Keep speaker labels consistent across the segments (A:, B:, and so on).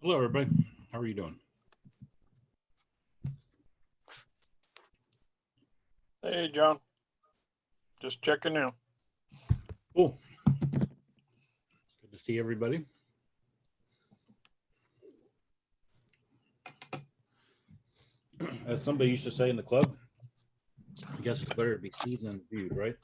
A: Hello, everybody. How are you doing?
B: Hey, John. Just checking in.
A: Cool. Good to see everybody. As somebody used to say in the club, I guess it's better to be seen than viewed, right?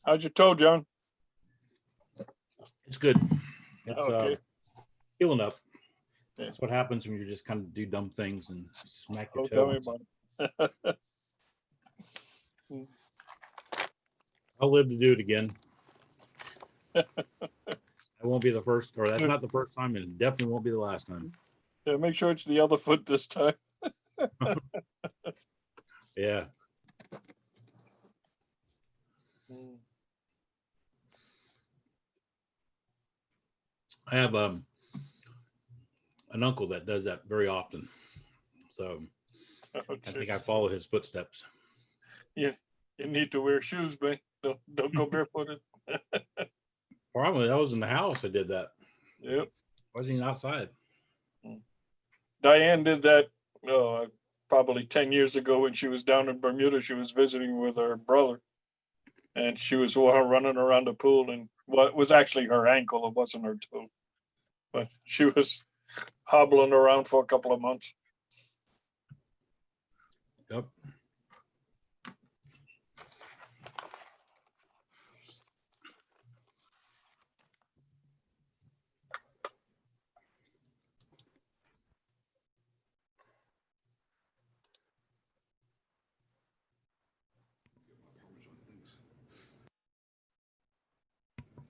B: How's your toe, John?
A: It's good. It's
B: Okay.
A: healing up.
B: Yeah.
A: That's what happens when you just kind of do dumb things and smack your
B: Don't tell
A: toe.
B: me about it.
A: I'll live to do it again. That won't be the first, or that's not the first time, and it definitely won't be the last time.
B: Yeah, make sure it's the other foot this time.
A: Yeah. I have an uncle that does that very often. So
B: Oh,
A: I think I
B: jeez.
A: follow his footsteps.
B: You need to wear shoes, man. Don't go barefooted.
A: Probably I was in the house. I did that.
B: Yep.
A: Wasn't even outside.
B: Diane did that probably 10 years ago when she was down in Bermuda. She was visiting with her brother. And she was running around the pool, and what was actually her ankle, it wasn't her toe. But she was hobbling around for a couple of months.
A: Yep.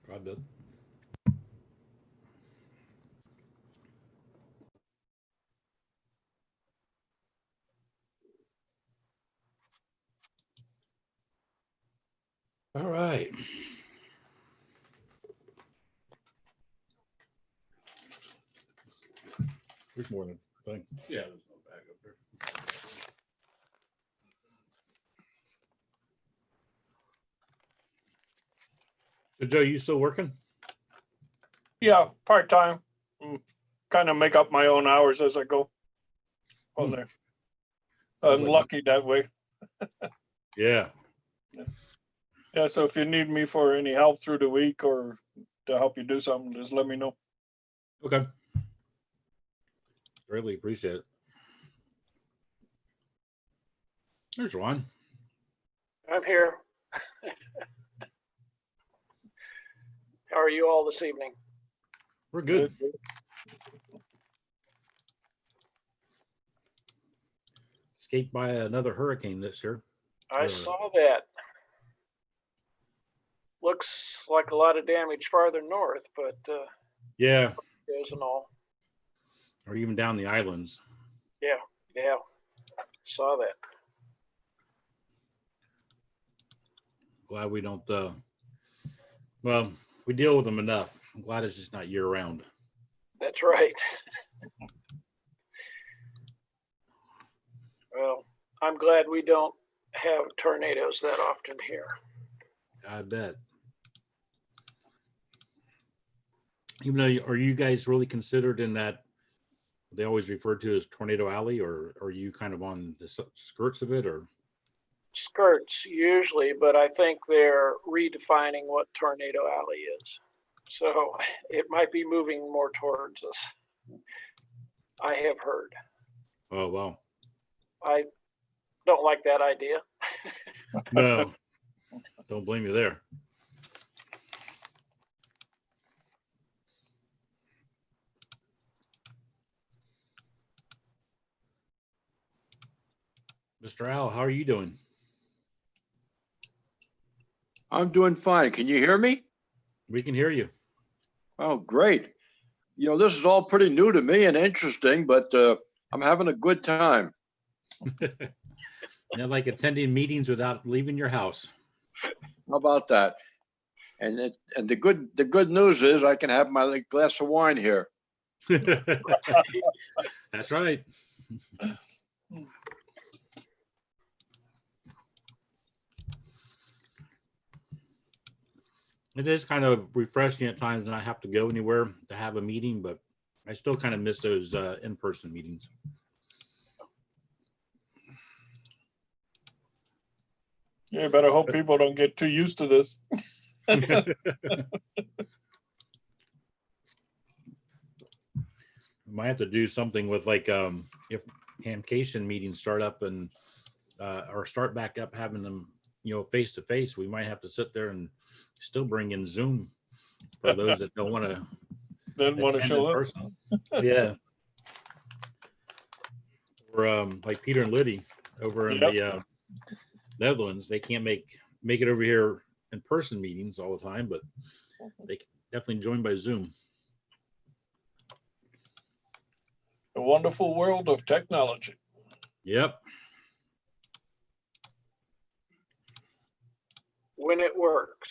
A: Try Bill. All right. There's more than a thing. Yeah, there's no bag up there. So Joe, you still working?
B: Yeah, part-time. Kind of make up my own hours as I go on there. I'm lucky that way.
A: Yeah.
B: Yeah, so if you need me for any help through the week or to help you do something, just let me know.
A: Okay. Really appreciate it. There's Ron.
C: I'm here. How are you all this evening?
A: We're good. Escaped by another hurricane this year.
C: I saw that. Looks like a lot of damage farther north, but
A: Yeah.
C: goes and all.
A: Or even down the islands.
C: Yeah. Saw that.
A: Glad we don't well, we deal with them enough. I'm glad it's just not year round.
C: That's right. Well, I'm glad we don't have tornadoes that often here.
A: I bet. Even though, are you guys really considered in that they always refer to as Tornado Alley, or are you kind of on the skirts of it, or?
C: Skirts usually, but I think they're redefining what Tornado Alley is. So it might be moving more towards us. I have heard.
A: Oh, wow.
C: I don't like that idea.
A: No, don't blame you there. Mr. Al, how are you doing?
D: I'm doing fine. Can you hear me?
A: We can hear you.
D: Oh, great. You know, this is all pretty new to me and interesting, but I'm having a good time.
A: Not like attending meetings without leaving your house.
D: How about that? And the good news is I can have my glass of wine here.
A: That's right. It is kind of refreshing at times not have to go anywhere to have a meeting, but I still kind of miss those in-person meetings.
B: Yeah, better hope people don't get too used to this.
A: Might have to do something with like if Hamcation meetings start up and or start back up having them, face to face, we might have to sit there and still bring in Zoom for those that don't want to
B: Didn't want to
A: attend
B: show
A: in
B: up.
A: person. Yeah. Or like Peter and Liddy over in
B: Yep.
A: the Netherlands, they can't make it over here in person meetings all the time, but they can definitely join by Zoom.
B: The wonderful world of technology.
A: Yep.
C: When it works.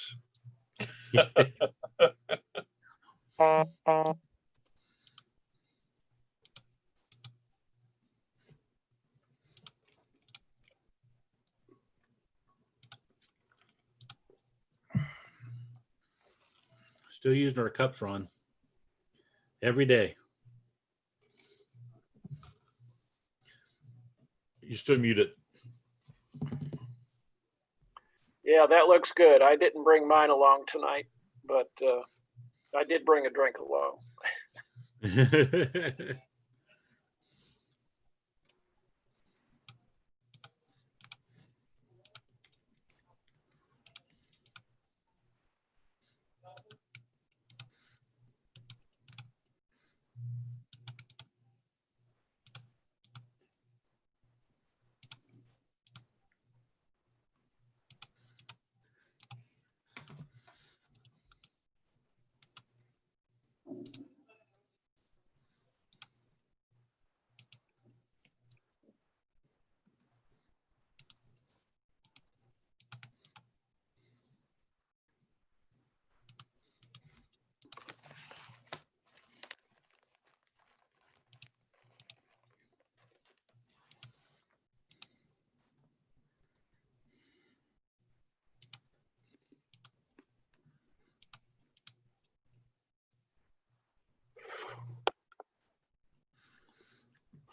A: Still using our cups, Ron. Every day. You still muted.
C: Yeah, that looks good. I didn't bring mine along tonight, but I did bring a drink along.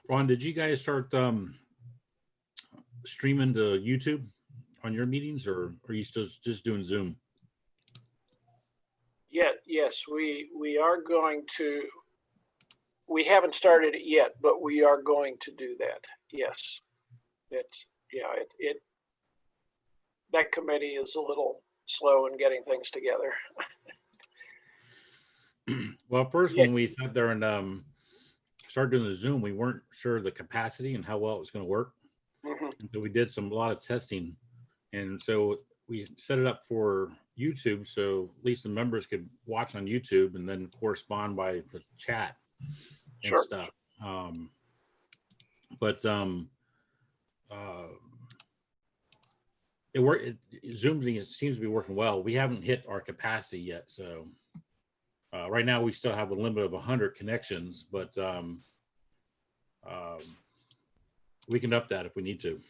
A: Ron, did you guys start streaming to YouTube on your meetings, or are you still just doing Zoom?
C: Yeah, yes, we are going to. We haven't started it yet, but we are going to do that. Yes, that committee is a little slow in getting things together.
A: Well, first
C: Yeah.
A: when we sat there and started doing the Zoom, we weren't sure the capacity and how well it was going to work.
C: Mhm.
A: And so we did a lot of testing, and so we set it up for YouTube, so at least the members could watch on YouTube and then correspond by the chat and
C: Sure.
A: stuff. But it worked. Zoom seems to be working well. We haven't hit our capacity yet, so right now we still have a limit of 100 connections, but we can up that if we need to.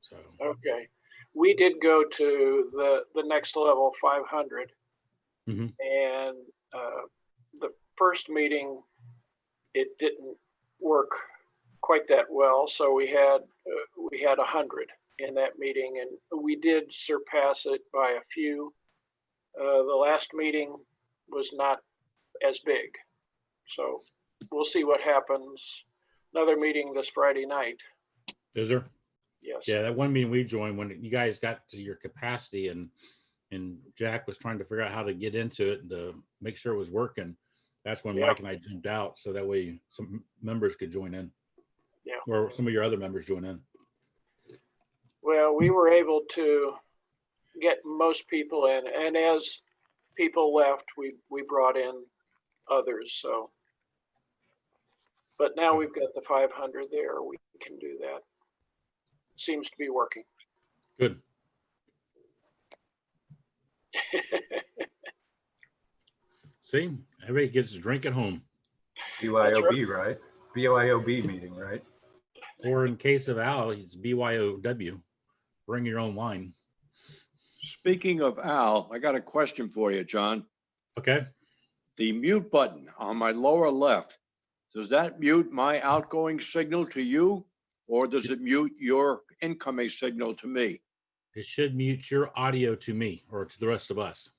A: So
C: Okay. We did go to the next level, 500,
A: Mhm.
C: and the first meeting it didn't work quite that well, so we had 100 in that meeting, and we did surpass it by a few. The last meeting was not as big, so we'll see what happens. Another meeting this Friday night.
A: is there?
C: Yes.
A: Yeah, that one meeting we joined when you guys got to your capacity and Jack was trying to figure out how to get into it and to make sure it was working. That's when
C: Yeah.
A: Mike and I jumped out so that way some members could join in.
C: Yeah.
A: Or some of your other members join in.
C: Well, we were able to get most people in, and as people left, we brought in others. So, but now we've got the 500 there. We can do that. Seems to be working.
A: Good. See, everybody gets a drink at home.
E: BYOB, right? BYOB meeting, right?
A: Or in case of Al, it's BYOW. Bring your own wine.
D: speaking of Al, I got a question for you, John.
A: Okay.
D: The mute button on my lower left, does that mute my outgoing signal to you? Or does it mute your incoming signal to me?
A: It should mute your audio to me or to the rest of us.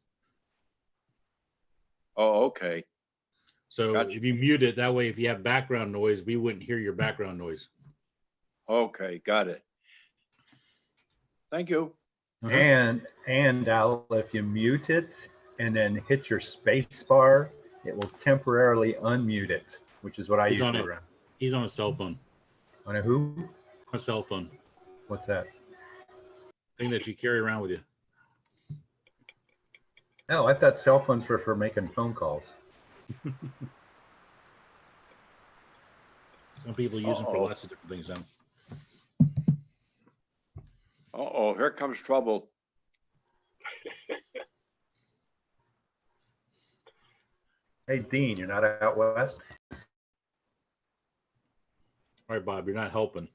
D: Oh, okay.
A: So
D: Gotcha.
A: if you mute it, that way, if you have background noise, we wouldn't hear your background noise.
D: Okay, got it. Thank you.
A: Uh-huh.
E: And Al, if you mute it and then hit your space bar, it will temporarily unmute it, which is what I
A: He's on
E: usually
A: it.
E: run.
A: He's on a cell phone.
E: On a who?
A: A cell phone
E: What's that?
A: thing that you carry around with you.
E: Oh, I thought cell phones were for making phone calls.
A: Some people use them for
D: Uh-oh.
A: lots of different things now.
D: Uh-oh, here comes trouble.
E: Hey, Dean, you're not out west?
A: All right, Bob, you're not helping.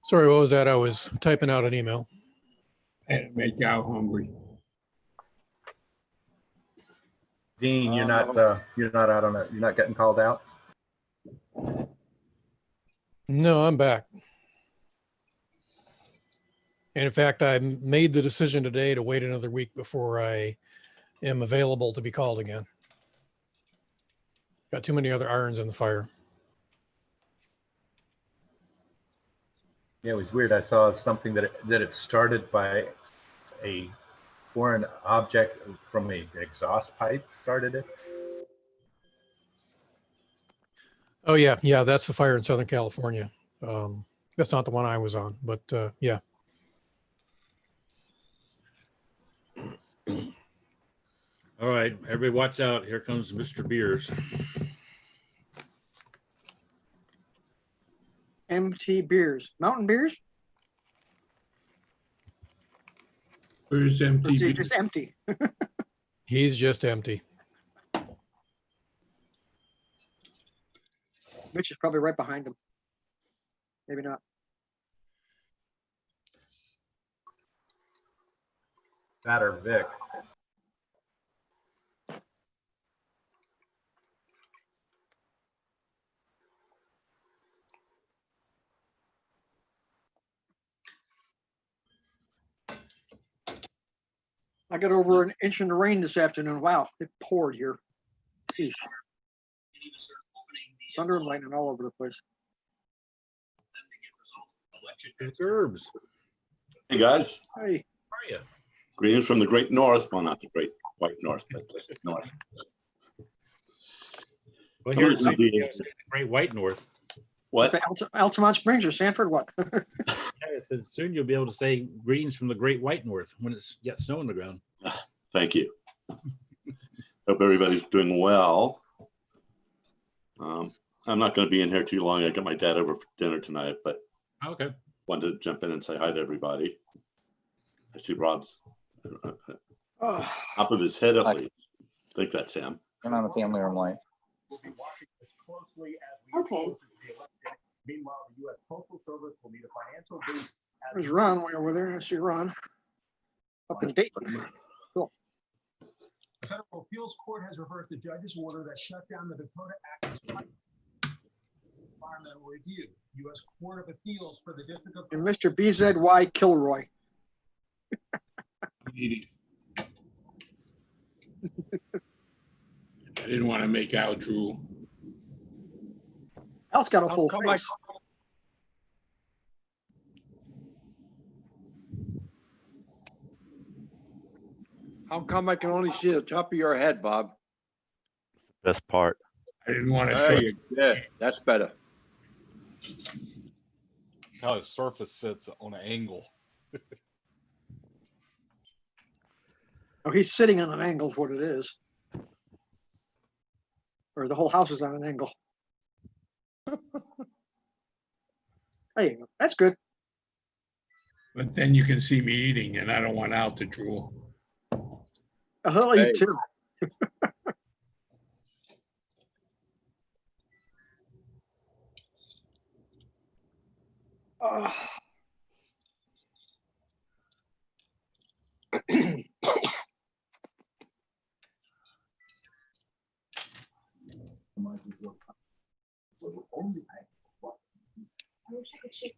F: Sorry, what was that? I was typing out an email.
G: And make Al hungry.
E: Dean, you're not out on it. You're not getting called out?
F: No, I'm back. And in fact, I made the decision today to wait another week before I am available to be called again. Got too many other irons in the fire.
E: Yeah, it was weird. I saw something that it started by a foreign object from a exhaust pipe started it.
F: Oh yeah, yeah, that's the fire in Southern California. That's not the one I was on, but yeah.
A: All right, everybody watch out. Here comes Mr. Beers.
H: MT Beers, Mountain Beers?
G: Where's
H: Or is
G: MTV?
H: it just empty?
F: He's just empty.
H: Mitch is probably right behind him. Maybe not.
E: That or Vic.
H: I got over an inch in the rain this afternoon. Wow, it poured here. Jeez. Thunder and lightning all over the place.
A: It's Herbs.
I: Hey guys,
H: Hey,
A: How are you?
I: greetings from the great north. Well, not the great white north, but just north.
A: Well, here's
I: Hello,
A: the
I: Dean.
A: Great White North.
I: What?
H: say Altamont Springs or Sanford? What?
A: Yeah, so soon you'll be able to say greetings from the Great White North when it's got snow on the ground.
I: Thank you. Hope everybody's doing well. I'm not going to be in here too long. I got my dad over for dinner tonight, but
A: Okay.
I: wanted to jump in and say hi to everybody. I see Rob's
H: Oh,
I: top of his head at least. I think that's him.
J: And on a family room life.
K: Okay.
L: Meanwhile, the U.S. Postal Service will need a financial boost.
H: there's Ron way over there. I see Ron. Up in Dayton. Cool.
L: The Federal Appeals Court has reversed the judge's order that shut down the Dakota Access Environmental Review. U.S. Court of Appeals for the District of
H: And Mr. BZY Kilroy.
G: Meeting. I didn't want to make Al drool.
H: Al's got a
D: How
H: full
D: come
H: face.
D: How come I can only see the top of your head, Bob?
J: Best part.
G: I didn't want to show
D: Hey,
G: you.
D: yeah, that's better.
M: How his surface sits on an angle.
H: Oh, he's sitting on an angle is what it is. Or the whole house is on an angle. There you go. That's good.
G: But then you can see me eating and I don't want Al to drool.
H: He'll
D: Hey.
H: eat too. Oh,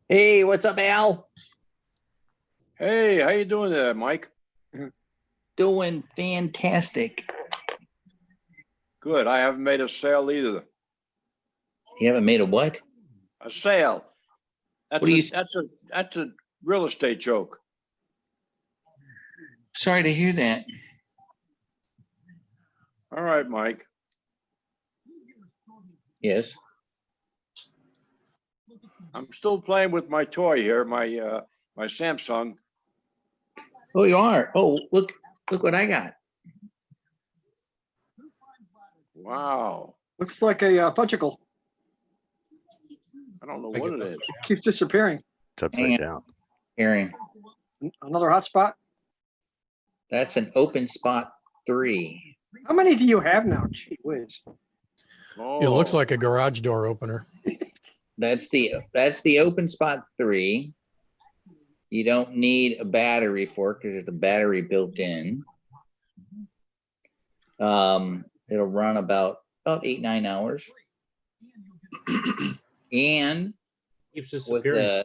J: Hey, what's up, Al?
D: Hey, how you doing there, Mike?
J: Doing fantastic.
D: Good. I haven't made a sale either.
J: You haven't made a what?
D: A sale. That's
J: What do
D: a,
J: you-
D: that's a real estate joke.
J: Sorry to hear that.
D: All right, Mike.
J: Yes.
D: I'm still playing with my toy here, my my Samsung.
J: Oh, you are. Oh, look what I got.
D: Wow.
H: Looks like a fudgicle.
D: I don't know what it is.
H: It keeps disappearing.
J: It's upside down. Hearing.
H: Another hotspot.
J: That's an open spot 3.
H: How many do you have now? Gee whiz.
F: It looks like a garage door opener.
J: That's the open spot 3. You don't need a battery for it because there's a battery built in. It'll run about 8-9 hours. And
A: Keeps
J: with
A: disappearing.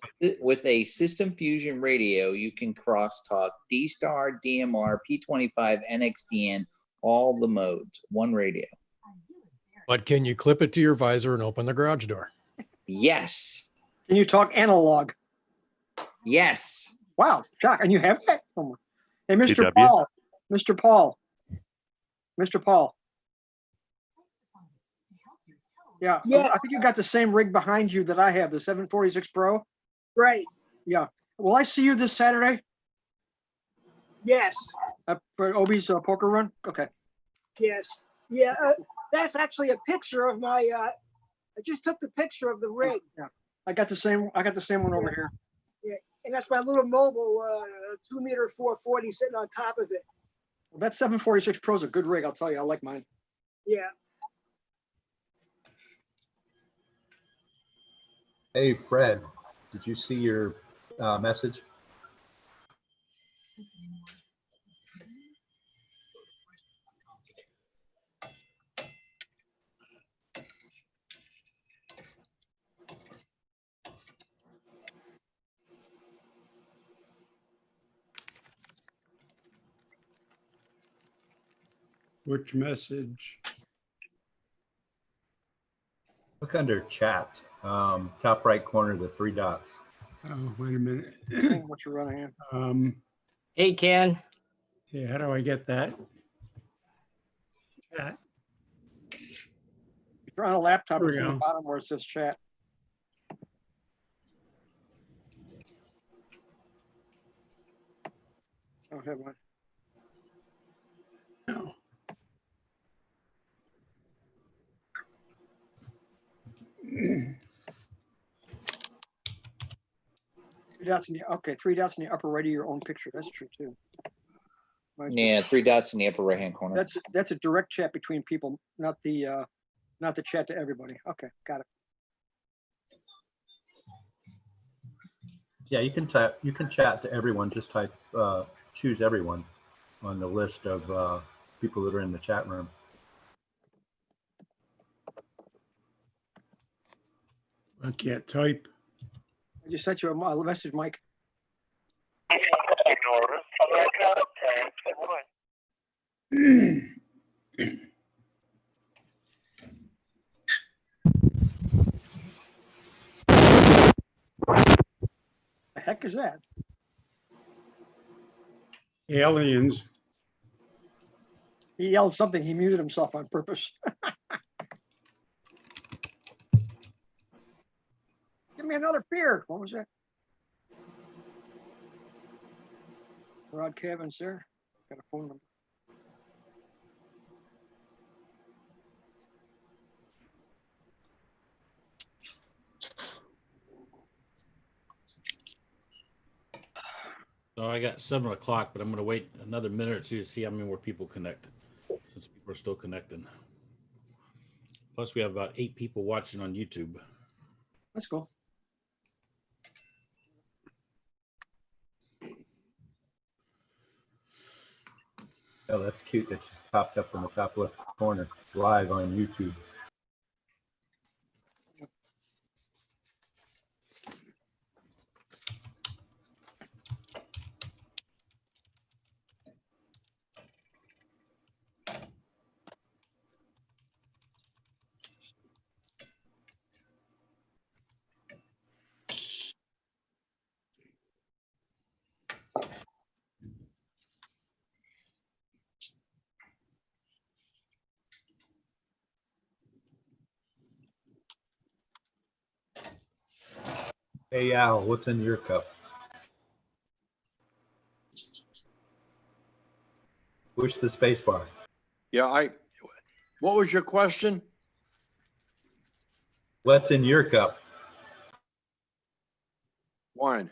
J: a System Fusion radio, you can crosstalk D-Star, DMR, P25, NXDN, all the modes, one radio.
F: But can you clip it to your visor and open the garage door?
J: Yes.
H: Can you talk analog?
J: Yes.
H: Wow, Jack, and you have that? Oh my- Hey, Mr.
J: GW.
H: Paul, Mr. Paul, Mr. Paul. Yeah,
K: Yes.
H: I think you got the same rig behind you that I have, the 746 Pro.
K: Right.
H: Yeah. Will I see you this Saturday
K: Yes.
H: for Obi's poker run? Okay.
K: Yes. Yeah. That's actually a picture of my. I just took the picture of the rig.
H: Yeah. I got the same one over here.
K: Yeah. And that's my little mobile 2-meter 440 sitting on top of it.
H: Well, that 746 Pro is a good rig, I'll tell you. I like mine.
K: Yeah.
E: Hey, Fred, did you see your message?
G: Which message?
E: Look under chat, top right corner, the 3 dots.
G: Oh, wait a minute.
H: What you're running in.
N: Hey, Ken.
G: Yeah, how do I get that? Chat.
H: If you're on a laptop,
G: There we
H: it's on the
G: go.
H: bottom where it says chat. I don't have one.
G: No.
H: Okay, 3 dots in the upper right of your own picture. That's true too.
J: Yeah, 3 dots in the upper right-hand corner.
H: That's a direct chat between people, not the chat to everybody. Okay, got it.
E: Yeah, you can chat to everyone. Just type, choose everyone on the list of people that are in the chat room.
G: I can't type.
H: I just sent you a message, Mike. The heck is that?
G: Aliens.
H: He yelled something. He muted himself on purpose. Give me another beer. What was that? Rod Kevin's there. Got a phone number.
A: So I got 7 o'clock, but I'm going to wait another minute or two to see how many more people connect, since people are still connecting. Plus, we have about 8 people watching on YouTube.
H: That's cool.
E: Oh, that's cute. That just popped up in the top left corner, live on YouTube. Hey Al, what's in your cup? Push the space bar.
D: Yeah, what was your question?
E: What's in your cup?
D: Wine.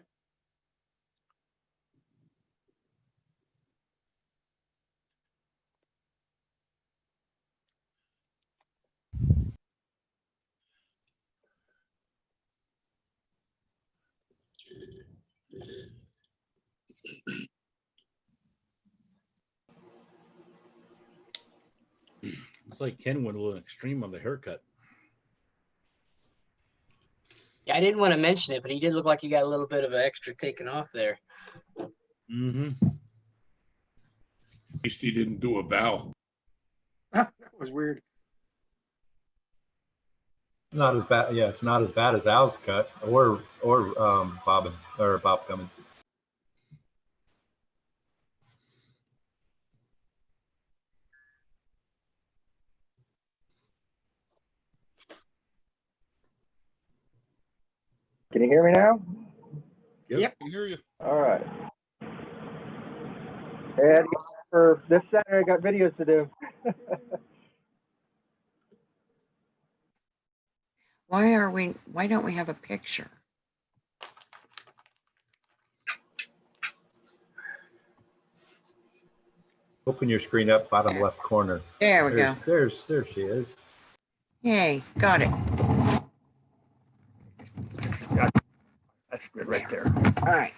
A: It's like Ken went a little extreme on the haircut.
N: Yeah, I didn't want to mention it, but he did look like he got a little bit of an extra taken off there.
A: Mm-hmm.
G: At least he didn't do a vow.
H: That was weird.
E: Not as bad. Yeah, it's not as bad as Al's cut or Bob Cummins.
O: Can you hear me now?
H: Yep.
M: I hear you.
O: All right. And for this Saturday, I got videos to do.
P: Why don't we have a picture?
E: Open your screen up, bottom left corner.
P: There we go.
E: There she is.
P: Yay, got it.
O: That's good right there.
P: All right.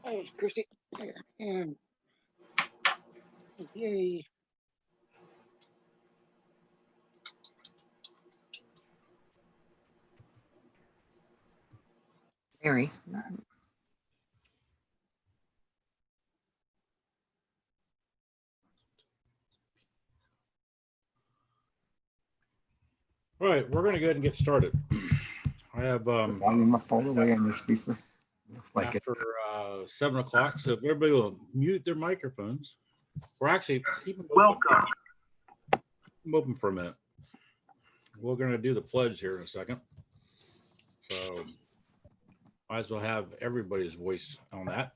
H: Hey, Christy. And yay.
P: Mary.
A: All right, we're going to go ahead and get started. I have
O: Volume up all the way on your speaker. Looks like it.
A: after 7 o'clock, so if everybody will mute their microphones, or actually keep them open.
L: Welcome.
A: Keep them open for a minute. We're going to do the pledge here in a second, so might as well have everybody's voice on that.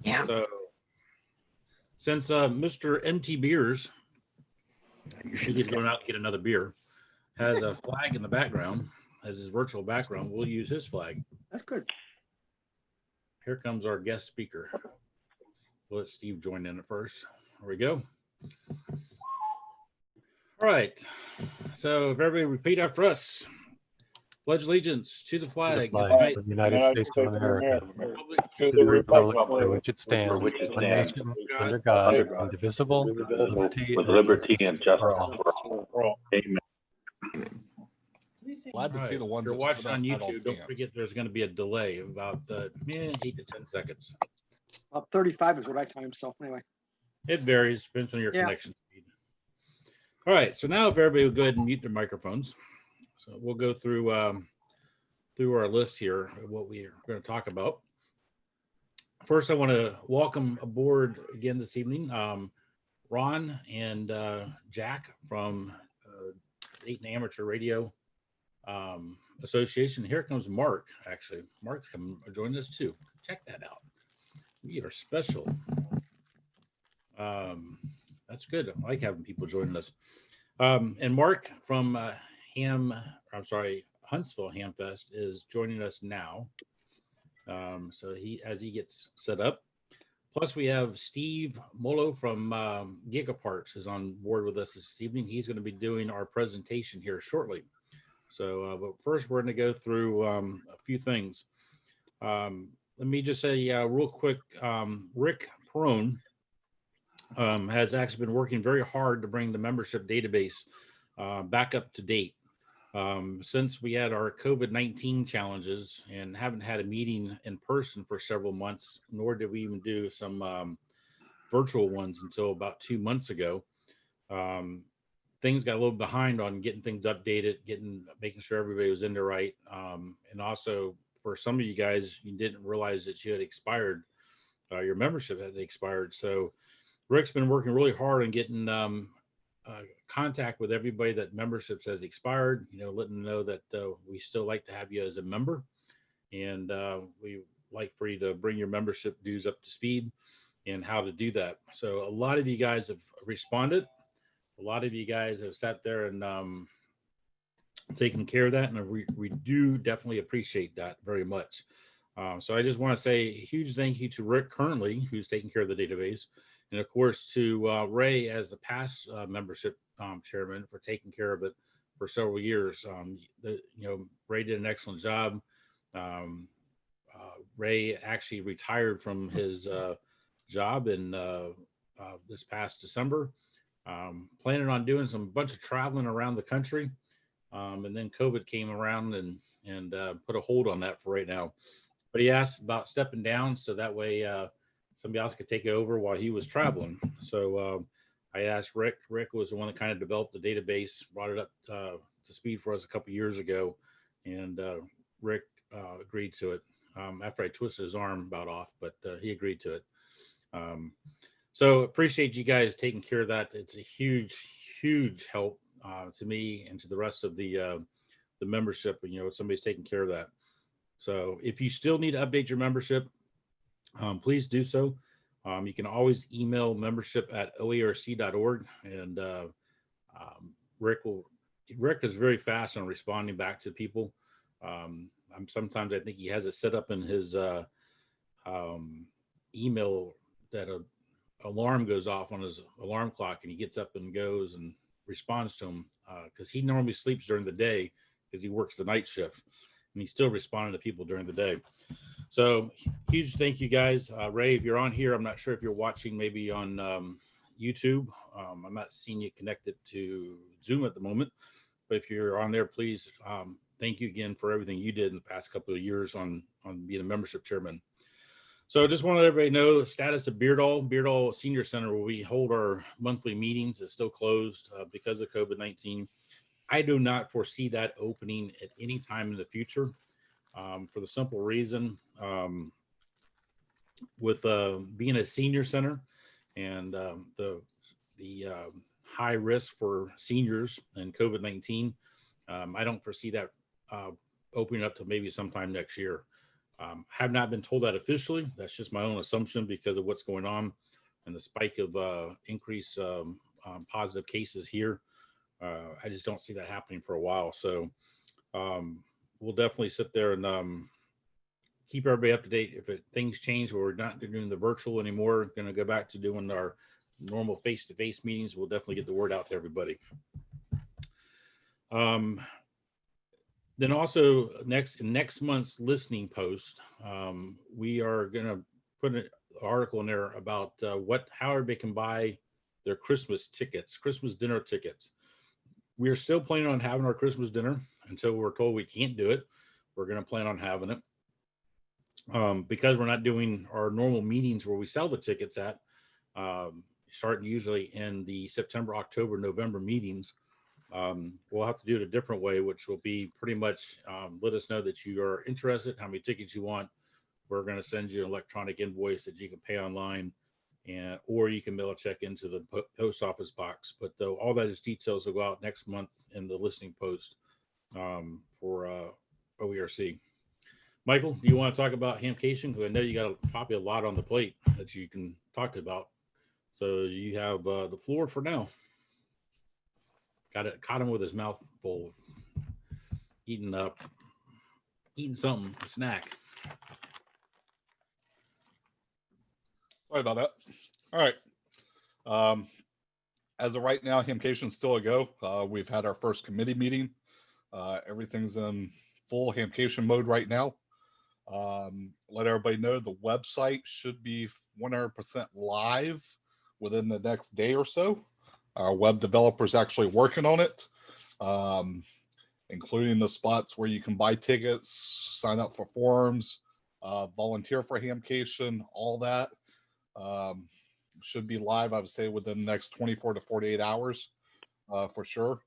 P: Yeah.
A: So since Mr. MT Beers, he's going out to get another beer, has a flag in the background as his virtual background, we'll use his flag.
H: That's good.
A: Here comes our guest speaker. We'll let Steve join in at first. There we go. All right. So if everybody repeat after us. Pledge allegiance to the flag
Q: of the United States of America, to the republic for which it stands, one nation, under God, indivisible, with liberty and justice for all.
I: Amen.
M: Glad to see the ones
A: If you're
M: that
A: watching
M: stood
A: on
M: up had all
A: YouTube, don't
M: pants.
A: forget there's going to be a delay of about 8 to 10 seconds.
H: About 35 is what I time, so anyway.
A: It varies, depends on your
H: Yeah.
A: connection speed. All right, so now if everybody will go ahead and mute their microphones. So we'll go through our list here of what we're going to talk about. First, I want to welcome aboard again this evening, Ron and Jack from Dayton Amateur Radio Association. Here comes Mark, actually. Mark's come join us too. Check that out. We are special. That's good. I like having people joining us. And Mark from Huntsville Hamfest is joining us now. So as he gets set up. Plus we have Steve Molo from Gigaparts is on board with us this evening. He's going to be doing our presentation here shortly. So, but first we're going to go through a few things. Let me just say real quick, Rick Perone has actually been working very hard to bring the membership database back up to date. Since we had our COVID-19 challenges and haven't had a meeting in person for several months, nor did we even do some virtual ones until about 2 months ago. Things got a little behind on getting things updated, making sure everybody was in there right. And also for some of you guys, you didn't realize that you had expired, your membership had expired. So Rick's been working really hard on getting contact with everybody that memberships has expired, letting them know that we still like to have you as a member. And we like for you to bring your membership dues up to speed and how to do that. So a lot of you guys have responded. A lot of you guys have sat there and taken care of that. And we do definitely appreciate that very much. So I just want to say a huge thank you to Rick currently, who's taking care of the database. And of course to Ray as a past membership chairman for taking care of it for several years. Ray did an excellent job. Ray actually retired from his job in this past December, planning on doing some bunch of traveling around the country. And then COVID came around and put a hold on that for right now. But he asked about stepping down so that way somebody else could take it over while he was traveling. So I asked Rick. Rick was the one that kind of developed the database, brought it up to speed for us a couple years ago, and Rick agreed to it after I twisted his arm about off, but he agreed to it. So appreciate you guys taking care of that. It's a huge help to me and to the rest of the membership. Somebody's taking care of that. So if you still need to update your membership, please do so. You can always email membership@oerc.org, and Rick is very fast on responding back to people. Sometimes I think he has it set up in his email that an alarm goes off on his alarm clock, and he gets up and goes and responds to him because he normally sleeps during the day because he works the night shift, and he's still responding to people during the day. So huge thank you guys. Ray, if you're on here, I'm not sure if you're watching maybe on YouTube. I'm not seeing you connected to Zoom at the moment, but if you're on there, please thank you again for everything you did in the past couple of years on being a membership chairman. So I just want to let everybody know the status of Beardall Senior Center, where we hold our monthly meetings, is still closed because of COVID-19. I do not foresee that opening at any time in the future for the simple reason with being a senior center and the high risk for seniors and COVID-19. I don't foresee that opening up to maybe sometime next year. Have not been told that officially. That's just my own assumption because of what's going on and the spike of increased positive cases here. I just don't see that happening for a while. So we'll definitely sit there and keep everybody up to date. If things change where we're not doing the virtual anymore, going to go back to doing our normal face-to-face meetings, we'll definitely get the word out to everybody. Then also next month's listening post, we are going to put an article in there about how everybody can buy their Christmas dinner tickets. We are still planning on having our Christmas dinner until we're told we can't do it. We're going to plan on having it because we're not doing our normal meetings where we sell the tickets at, starting usually in the September, October, November meetings. We'll have to do it a different way, which will be pretty much let us know that you are interested, how many tickets you want. We're going to send you an electronic invoice that you can pay online, or you can mail a check into the post office box. But all that is details will go out next month in the listening post for OERC. Michael, do you want to talk about Hamcation? Because I know you got probably a lot on the plate that you can talk about. So you have the floor for now. Caught him with his mouth full of eating something, a snack.
M: Sorry about that. All right. As of right now, Hamcation's still a go. We've had our first committee meeting. Everything's in full Hamcation mode right now. Let everybody know the website should be 100% live within the next day or so. Our web developer's actually working on it, including the spots where you can buy tickets, sign up for forums, volunteer for Hamcation, all that. Should be live, I would say, within the next 24 to 48 hours for sure.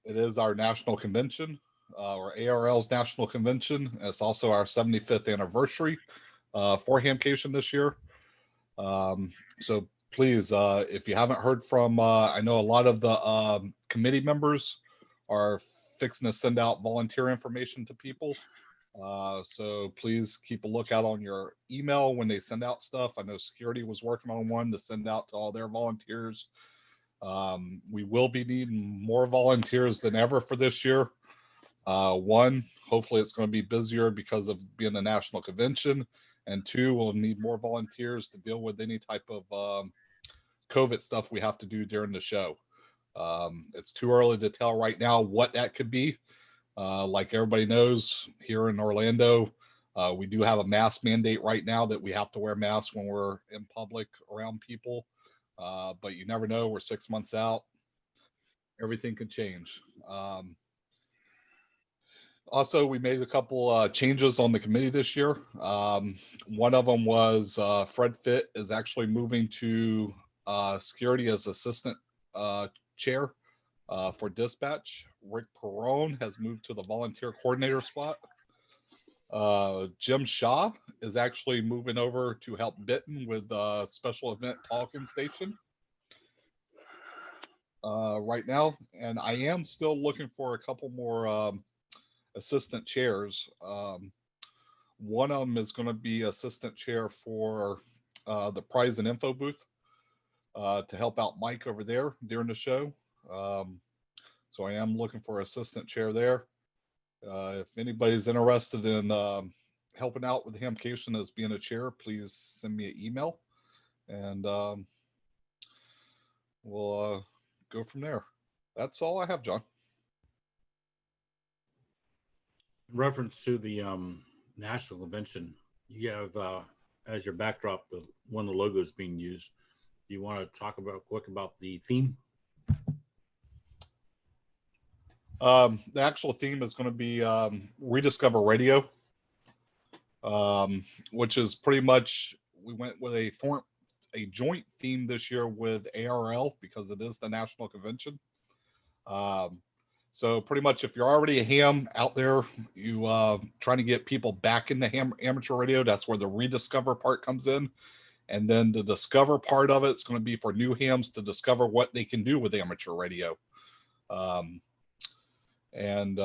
M: It is our national convention, or ARL's national convention. It's also our 75th anniversary for Hamcation this year. So please, if you haven't heard from, I know a lot of the committee members are fixing to send out volunteer information to people. So please keep a lookout on your email when they send out stuff. I know security was working on one to send out to all their volunteers. We will be needing more volunteers than ever for this year. One, hopefully it's going to be busier because of being a national convention. And two, we'll need more volunteers to deal with any type of COVID stuff we have to do during the show. It's too early to tell right now what that could be. Like everybody knows, here in Orlando, we do have a mask mandate right now that we have to wear masks when we're in public around people. But you never know, we're 6 months out. Everything could change. Also, we made a couple changes on the committee this year. One of them was Fred Fitt is actually moving to security as assistant chair for dispatch. Rick Perone has moved to the volunteer coordinator spot. Jim Shaw is actually moving over to help Benton with special event talking station right now. And I am still looking for a couple more assistant chairs. One of them is going to be assistant chair for the prize and info booth to help out Mike over there during the show. So I am looking for assistant chair there. If anybody's interested in helping out with Hamcation as being a chair, please send me an email and we'll go from there. That's all I have, John.
A: In reference to the national convention, you have as your backdrop one of the logos being used. Do you want to talk quick about the theme?
M: The actual theme is going to be Rediscover Radio, which is pretty much, we went with a joint theme this year with ARL because it is the national convention. So pretty much if you're already a ham out there, you trying to get people back into amateur radio, that's where the Rediscover part comes in. And then the Discover part of it's going to be for new hams to discover what they can do with amateur radio. And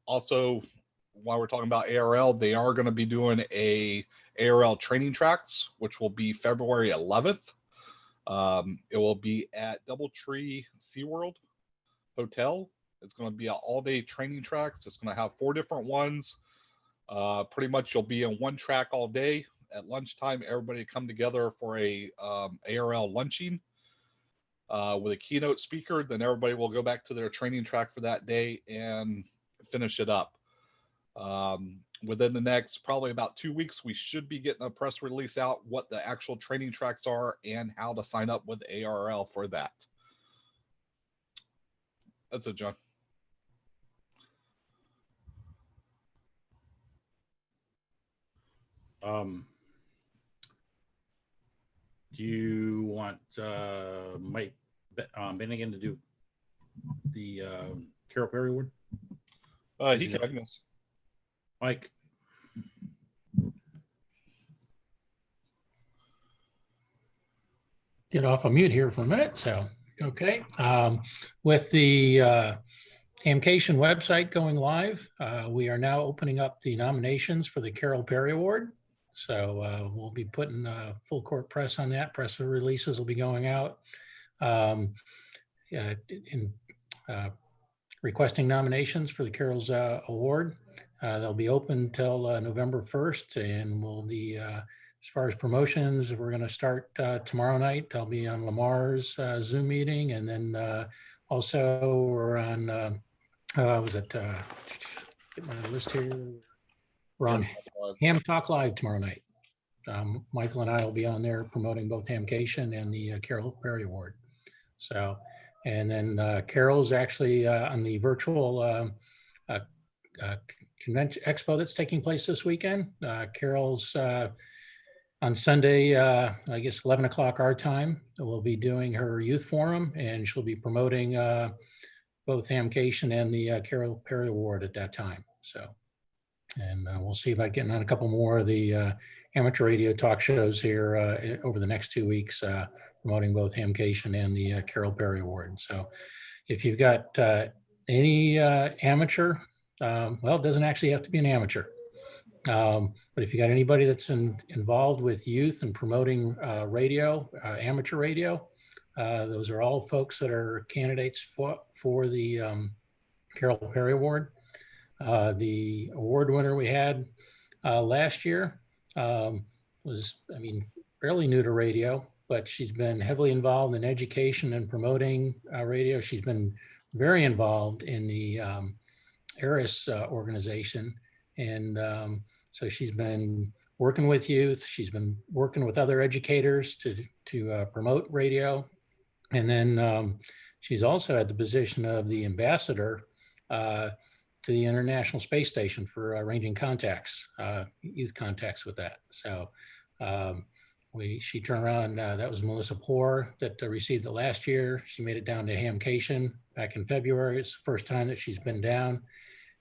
M: also, while we're talking about ARL, they are going to be doing a ARL training tracks, which will be February 11th. It will be at Doubletree SeaWorld Hotel. It's going to be an all-day training tracks. It's going to have 4 different ones. Pretty much you'll be in one track all day. At lunchtime, everybody come together for a ARL luncheon with a keynote speaker. Then everybody will go back to their training track for that day and finish it up. Within the next probably about 2 weeks, we should be getting a press release out what the actual training tracks are and how to sign up with ARL for that. That's it, John.
A: Do you want Mike Bennigan to do the Carol Perry Award?
M: He can, yes.
A: Mike.
R: Get off of mute here for a minute. So, okay. With the Hamcation website going live, we are now opening up the nominations for the Carol Perry Award. So we'll be putting full court press on that. Press releases will be going out. Requesting nominations for the Carol's Award. They'll be open till November 1st, and we'll be, as far as promotions, we're going to start tomorrow night. I'll be on Lamar's Zoom meeting, and then also we're on, get my list here. We're on Ham Talk Live tomorrow night. Michael and I will be on there promoting both Hamcation and the Carol Perry Award. So, and then Carol's actually on the virtual convention expo that's taking place this weekend. Carol's on Sunday, I guess 11 o'clock our time. We'll be doing her youth forum, and she'll be promoting both Hamcation and the Carol Perry Award at that time. So. And we'll see about getting on a couple more of the amateur radio talk shows here over the next 2 weeks, promoting both Hamcation and the Carol Perry Award. So if you've got any amateur, well, it doesn't actually have to be an amateur. But if you got anybody that's involved with youth and promoting radio, amateur radio, those are all folks that are candidates for the Carol Perry Award. The award winner we had last year was, I mean, fairly new to radio, but she's been heavily involved in education and promoting radio. She's been very involved in the ARIS organization. And so she's been working with youth. She's been working with other educators to promote radio. And then she's also had the position of the ambassador to the International Space Station for arranging contacts, youth contacts with that. So she turned around, that was Melissa Poor that received it last year. She made it down to Hamcation back in February. It's the first time that she's been down,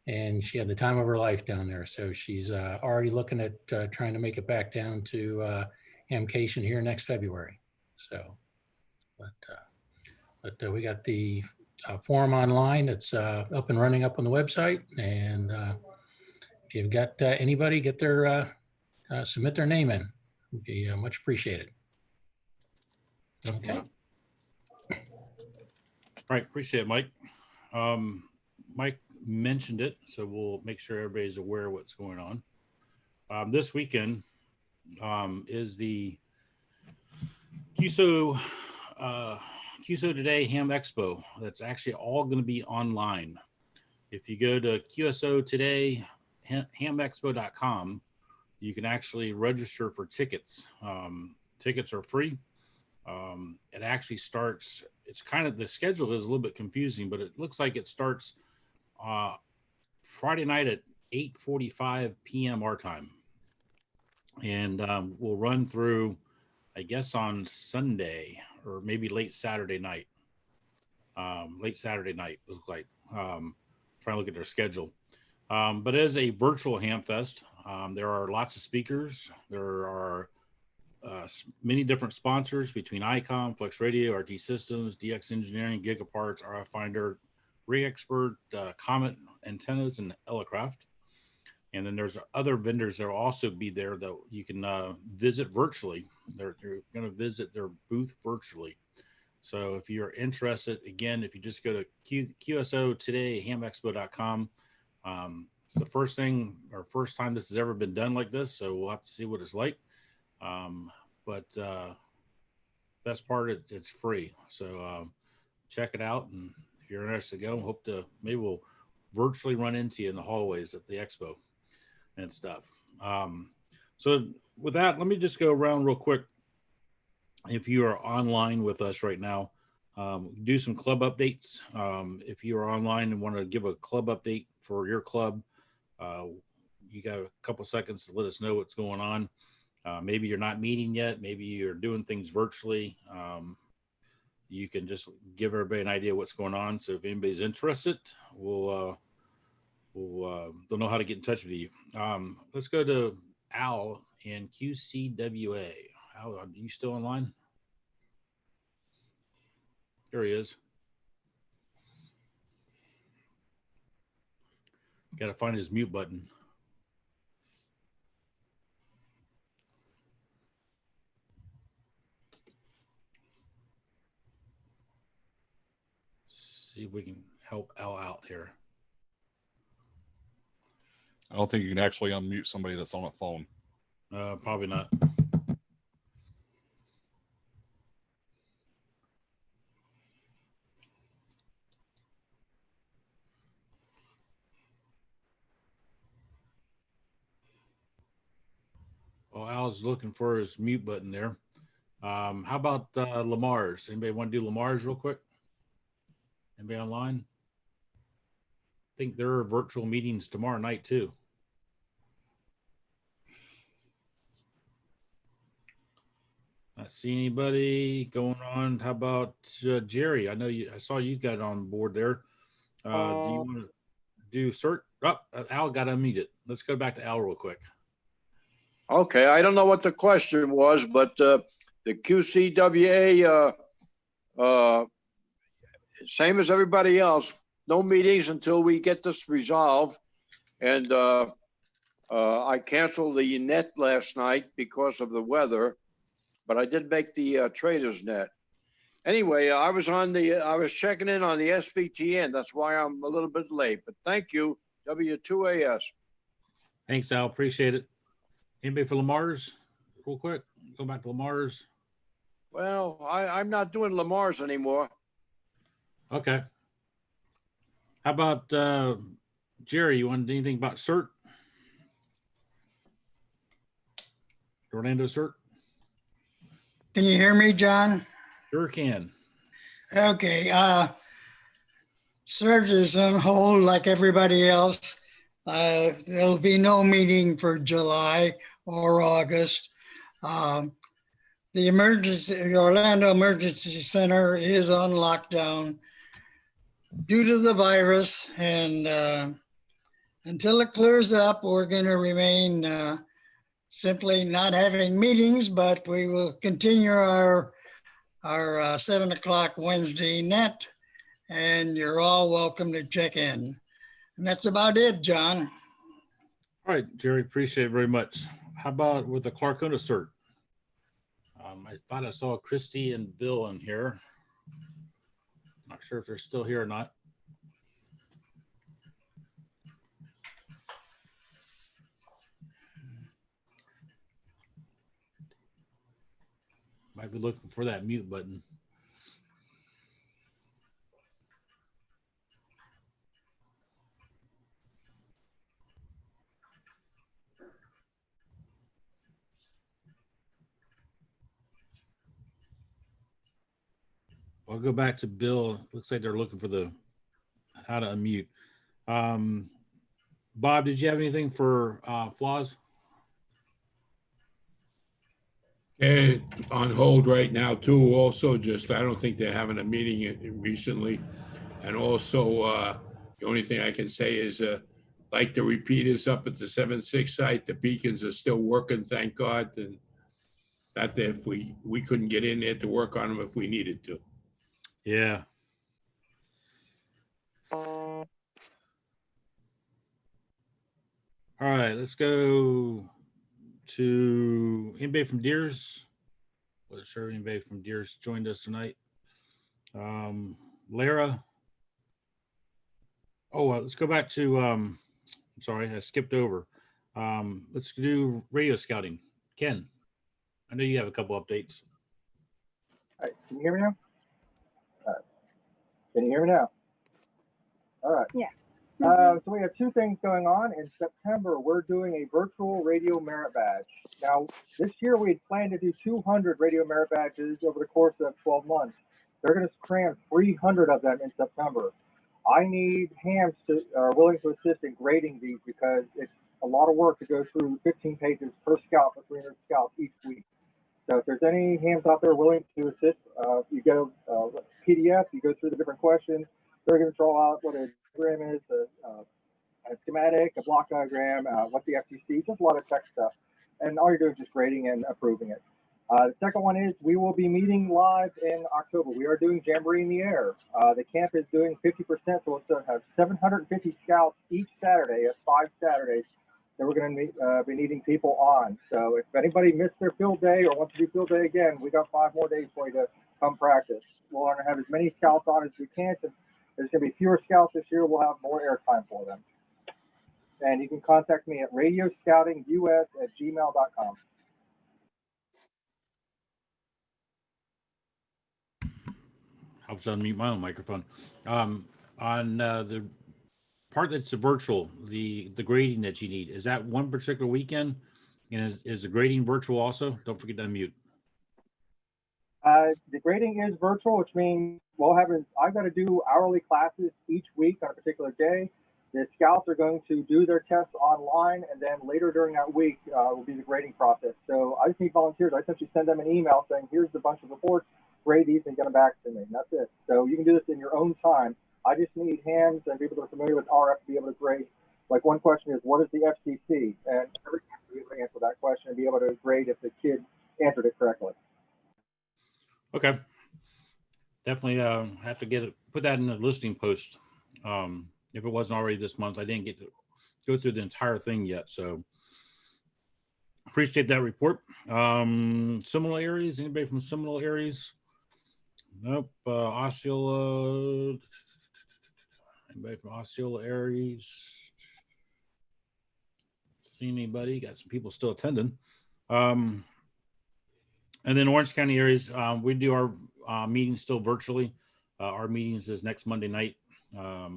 R: and she had the time of her life down there. So she's already looking at trying to make it back down to Hamcation here next February. So, but we got the form online. It's up and running up on the website. And if you've got anybody, get their submit their name in. It'd be much appreciated. Okay.
A: All right, appreciate it, Mike. Mike mentioned it, so we'll make sure everybody's aware of what's going on. This weekend is the QSO Today Ham Expo. That's actually all going to be online. If you go to QSO Today, hamexpo.com, you can actually register for tickets. Tickets are free. It actually starts, it's kind of, the schedule is a little bit confusing, but it looks like it starts Friday night at 8:45 p.m. our time. And we'll run through, I guess, on Sunday or maybe late Saturday night. Late Saturday night, it looks like. Trying to look at their schedule. But it is a virtual Hamfest. There are lots of speakers. There are many different sponsors between ICOM, Flex Radio, RT Systems, DX Engineering, Gigaparts, RF Finder, Rig Expert, Comet Antennas, and Elecraft. And then there's other vendors that will also be there that you can visit virtually. They're going to visit their booth virtually. So if you're interested, again, if you just go to QSO Today, hamexpo.com, it's the first thing or first time this has ever been done like this. So we'll have to see what it's like. But best part, it's free. So check it out. And if you're interested to go, hope to, maybe we'll virtually run into you in the hallways at the expo and stuff. So with that, let me just go around real quick. If you are online with us right now, do some club updates. If you are online and want to give a club update for your club, you got a couple seconds to let us know what's going on. Maybe you're not meeting yet. Maybe you're doing things virtually. You can just give everybody an idea what's going on. So if anybody's interested, they'll know how to get in touch with you. Let's go to Al in QCWA. Al, are you still online? There he is. Got to find his mute button. See if we can help Al out here.
M: I don't think you can actually unmute somebody that's on a phone.
A: Probably not. Well, Al's looking for his mute button there. How about Lamar's? Anybody want to do Lamar's real quick? Anybody online? I think there are virtual meetings tomorrow night too. Not see anybody going on. How about Jerry? I saw you got on board there. Do you want to do cert? Oh, Al got unmuted. Let's go back to Al real quick.
D: Okay, I don't know what the question was, but the QCWA, same as everybody else, no meetings until we get this resolved. And I canceled the net last night because of the weather, but I did make the traders net. Anyway, I was checking in on the SVTN. That's why I'm a little bit late, but thank you, W2AS.
A: Thanks, Al. Appreciate it. Anybody for Lamar's? Real quick, go back to Lamar's.
D: Well, I'm not doing Lamar's anymore.
A: Okay. How about Jerry? You wanted anything about CERT? Orlando CERT?
S: Can you hear me, John?
A: Sure can.
S: Okay. CERT is on hold like everybody else. There'll be no meeting for July or August. The Orlando Emergency Center is on lockdown due to the virus, and until it clears up, we're going to remain simply not having meetings, but we will continue our 7 o'clock Wednesday net, and you're all welcome to check in. And that's about it, John.
A: All right, Jerry, appreciate it very much. How about with the Clarkona CERT? I thought I saw Christy and Bill in here. Not sure if they're still here or not. Might be looking for that mute button. I'll go back to Bill. Looks like they're looking for the how to unmute. Bob, did you have anything for flaws?
G: And on hold right now too. Also, just I don't think they're having a meeting recently, and also the only thing I can say is like the repeaters up at the 7-6 site, the beacons are still working, thank God, and not that if we couldn't get in there to work on them if we needed to.
A: Yeah. All right, let's go to anybody from Deers. Wasn't sure anybody from Deers joined us tonight. Lara. Oh, let's go back to, I'm sorry, I skipped over. Let's do radio scouting. Ken, I know you have a couple updates.
O: All right, can you hear me now? All right. Can you hear me now? All right.
K: Yeah.
O: So we have two things going on. In September, we're doing a virtual radio merit badge. Now, this year we had planned to do 200 radio merit badges over the course of 12 months. They're going to cram 300 of them in September. I need hams to are willing to assist in grading these because it's a lot of work to go through 15 pages per scout for 300 scouts each week. So if there's any hams out there willing to assist, you go PDF, you go through the different questions. They're going to draw out what a diagram is, a schematic, a block diagram, what the FTC, just a lot of tech stuff. And all you're doing is just grading and approving it. The second one is we will be meeting live in October. We are doing Jamboree in the Air. The camp is doing 50%, so we'll have 750 scouts each Saturday at 5 Saturdays that we're going to be needing people on. So if anybody missed their field day or wants to do field day again, we got 5 more days for you to come practice. We'll want to have as many scouts on as we can. Since there's going to be fewer scouts this year, we'll have more airtime for them. And you can contact me at radioscoutingus@gmail.com.
A: Helps unmute my own microphone. On the part that's the virtual, the grading that you need, is that one particular weekend? And is the grading virtual also? Don't forget to unmute.
O: The grading is virtual, which means I've got to do hourly classes each week on a particular day. The scouts are going to do their tests online, and then later during that week will be the grading process. So I just need volunteers. I essentially send them an email saying, here's a bunch of reports, grade these and get them back to me. And that's it. So you can do this in your own time. I just need hands and people that are familiar with RF to be able to grade Like one question is, what is the FCC? And every time be able to answer that question and be able to grade if the kid answered it correctly.
A: Okay. Definitely have to put that in the listing post. If it wasn't already this month, I didn't get to go through the entire thing yet. So appreciate that report. Seminole areas, anybody from Seminole areas? Nope. Osceola, anybody from Osceola areas? See anybody? Got some people still attending. And then Orange County areas, we do our meetings still virtually. Our meetings is next Monday night.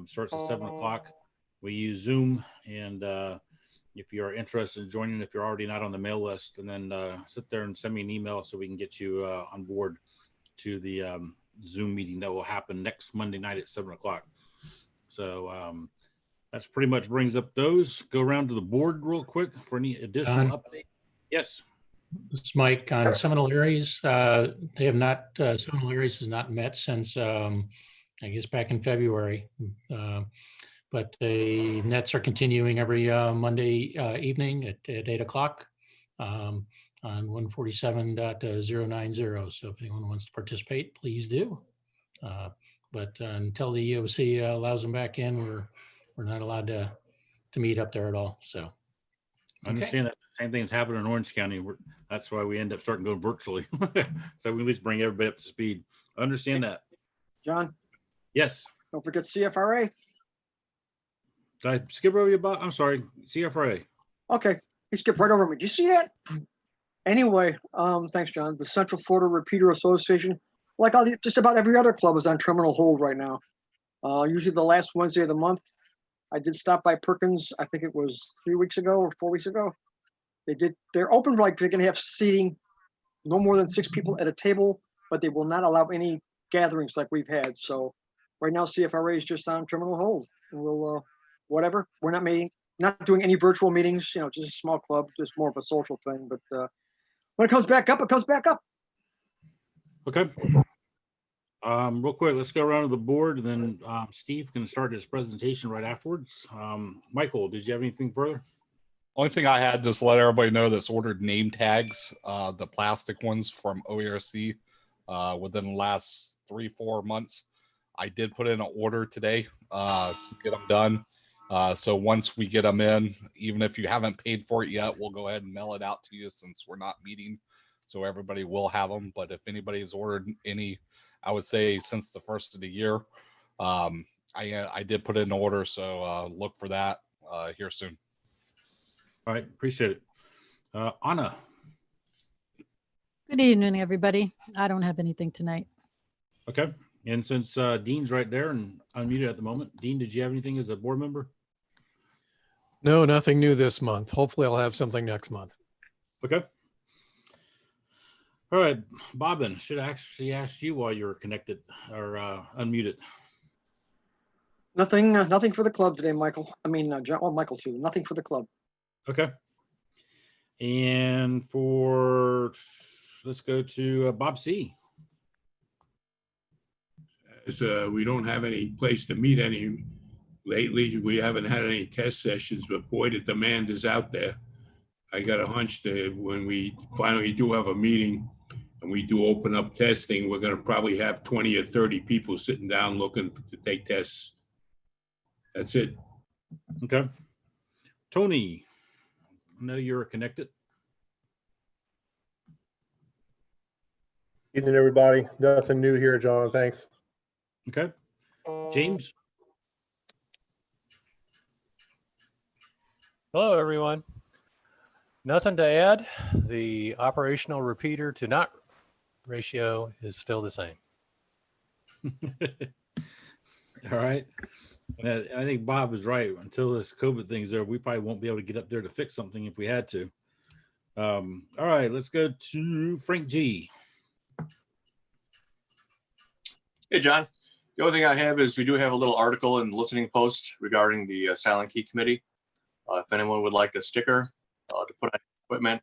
A: Starts at 7 o'clock. We use Zoom, and if you're interested in joining, if you're already not on the mail list, and then sit there and send me an email so we can get you on board to the Zoom meeting that will happen next Monday night at 7 o'clock. So that's pretty much brings up those. Go around to the board real quick for any additional update. Yes.
R: This is Mike on Seminole Areas. They have not, Seminole Areas has not met since, I guess, back in February. But the nets are continuing every Monday evening at 8 o'clock on 147.090. So if anyone wants to participate, please do. But until the EOC allows them back in, we're not allowed to meet up there at all. So.
A: I understand that the same thing is happening in Orange County. That's why we end up starting going virtually. So we at least bring everybody up to speed. I understand that.
H: John,
A: Yes.
H: don't forget CFRA.
A: Did I skip over you about? I'm sorry. CFRA.
H: Okay, he skipped right over me. Did you see that? Anyway, thanks, John. The Central Florida Repeater Association, like just about every other club, is on terminal hold right now. Usually the last Wednesday of the month. I did stop by Perkins. I think it was 3 weeks ago or 4 weeks ago. They're open, like they're gonna have seating, no more than 6 people at a table, but they will not allow any gatherings like we've had. So right now CFRA is just on terminal hold. And we'll whatever. We're not doing any virtual meetings, just a small club, just more of a social thing. But when it comes back up, it comes back up.
A: Okay. Real quick, let's go around to the board, and then Steve can start his presentation right afterwards. Michael, did you have anything further?
M: Only thing I had, just let everybody know that's ordered name tags, the plastic ones from OERC within the last 3-4 months. I did put in an order today to get them done. So once we get them in, even if you haven't paid for it yet, we'll go ahead and mail it out to you since we're not meeting. So everybody will have them. But if anybody has ordered any, I would say since the first of the year, I did put in an order. So look for that here soon.
A: All right, appreciate it. Anna.
T: Good evening, everybody. I don't have anything tonight.
A: Okay. And since Dean's right there and unmuted at the moment, Dean, did you have anything as a board member?
F: No, nothing new this month. Hopefully I'll have something next month.
A: Okay. All right, Bobbin, should have actually asked you while you were connected or unmuted.
H: Nothing for the club today, Michael. I mean, John, well, Michael too. Nothing for the club.
A: Okay. And let's go to Bob C.
G: As we don't have any place to meet any lately, we haven't had any test sessions, but boy, the demand is out there. I got a hunch that when we finally do have a meeting and we do open up testing, we're going to probably have 20 or 30 people sitting down looking to take tests. That's it.
A: Okay. Tony, I know you're connected.
U: Evening, everybody. Nothing new here, John. Thanks.
A: Okay. James.
Q: Hello, everyone. Nothing to add. The operational repeater to not ratio is still the same.
A: All right. And I think Bob is right. Until this COVID thing's there, we probably won't be able to get up there to fix something if we had to. All right, let's go to Frank G.
V: Hey, John. The only thing I have is we do have a little article in the Listening Post regarding the Silent Key Committee. If anyone would like a sticker to put on equipment,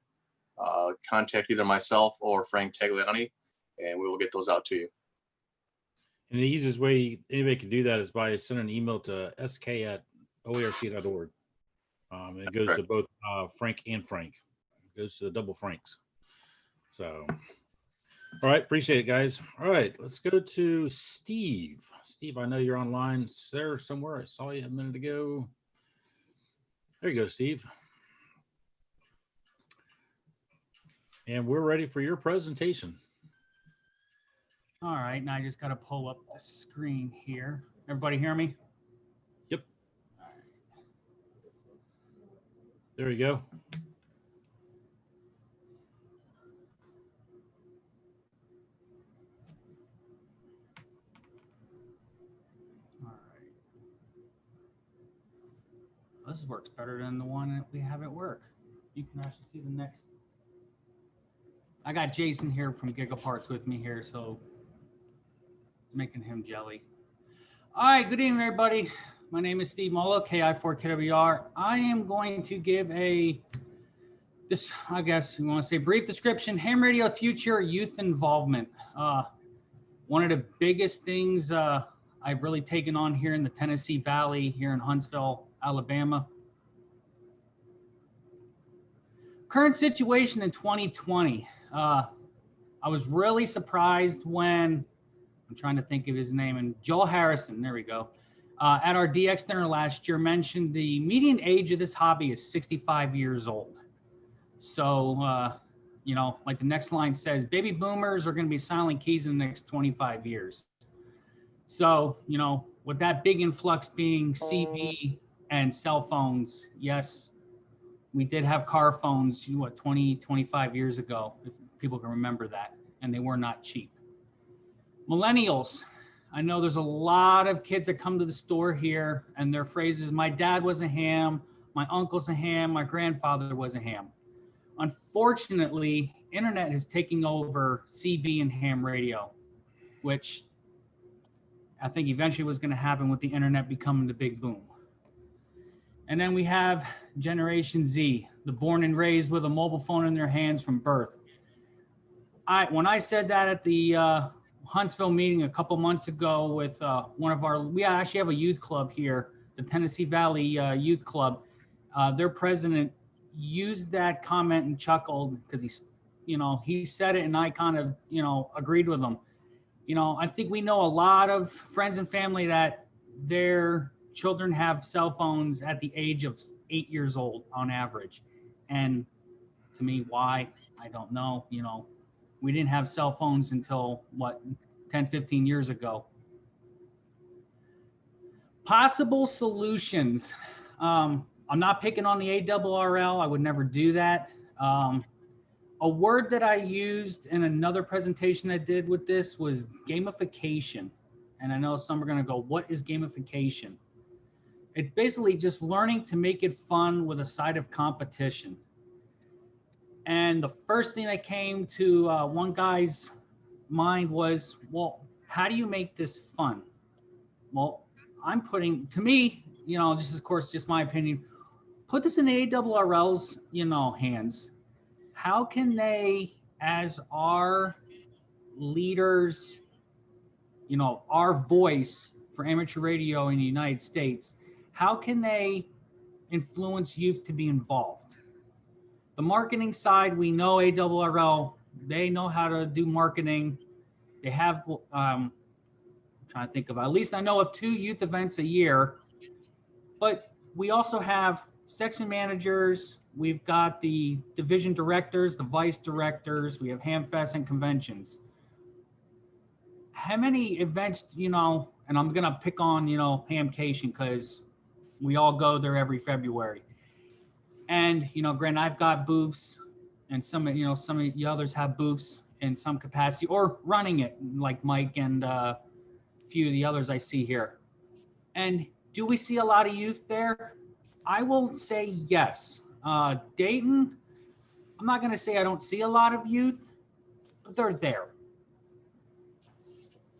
V: contact either myself or Frank Tagliani, and we will get those out to you.
A: And the easiest way anybody can do that is by sending an email to sk@oerc.org. It goes to both Frank and Frank. It goes to the double Franks. So, all right, appreciate it, guys. All right, let's go to Steve. Steve, I know you're online, sir, somewhere. I saw you a minute ago. There you go, Steve. And we're ready for your presentation.
B: All right, now I just got to pull up the screen here. Everybody hear me?
A: Yep. There you go.
B: All right. This works better than the one that we have at work. You can actually see the next. I got Jason here from Gigaparts with me here, so making him jelly. All right, good evening, everybody. My name is Steve Molo, KI4KWR. I am going to give I guess you want to say brief description, ham radio future youth involvement. One of the biggest things I've really taken on here in the Tennessee Valley, here in Huntsville, Alabama. Current situation in 2020. I was really surprised when, I'm trying to think of his name, and Joel Harrison, there we go, at our DX dinner last year mentioned the median age of this hobby is 65 years old. So, you know, like the next line says, baby boomers are going to be silent keys in the next 25 years. So, you know, with that big influx being CB and cell phones, yes, we did have car phones, 20, 25 years ago, if people can remember that, and they were not cheap. Millennials, I know there's a lot of kids that come to the store here and their phrases, my dad was a ham, my uncle's a ham, my grandfather was a ham. Unfortunately, internet is taking over CB and ham radio, which I think eventually was going to happen with the internet becoming the big boom. And then we have Generation Z, the born and raised with a mobile phone in their hands from birth. When I said that at the Huntsville meeting a couple months ago with we actually have a youth club here, the Tennessee Valley Youth Club. Their president used that comment and chuckled because he said it and I kind of, agreed with him. I think we know a lot of friends and family that their children have cell phones at the age of 8 years old on average. And to me, why? I don't know. We didn't have cell phones until 10, 15 years ago. Possible solutions. I'm not picking on the ARRL. I would never do that. A word that I used in another presentation I did with this was gamification. And I know some are going to go, what is gamification? It's basically just learning to make it fun with a side of competition. And the first thing that came to one guy's mind was, well, how do you make this fun? Well, I'm putting, to me, just of course, just my opinion, put this in the ARRL's, hands. How can they, as our leaders, our voice for amateur radio in the United States, how can they influence youth to be involved? The marketing side, we know ARRL, they know how to do marketing. They have, I'm trying to think of, at least I know of 2 youth events a year, but we also have section managers. We've got the division directors, the vice directors. We have Hamfest and conventions. How many events, and I'm going to pick on, Hamcation because we all go there every February. And, granted, I've got booths and some of the others have booths in some capacity or running it like Mike and a few of the others I see here. And do we see a lot of youth there? I will say yes. Dayton, I'm not going to say I don't see a lot of youth, but they're there.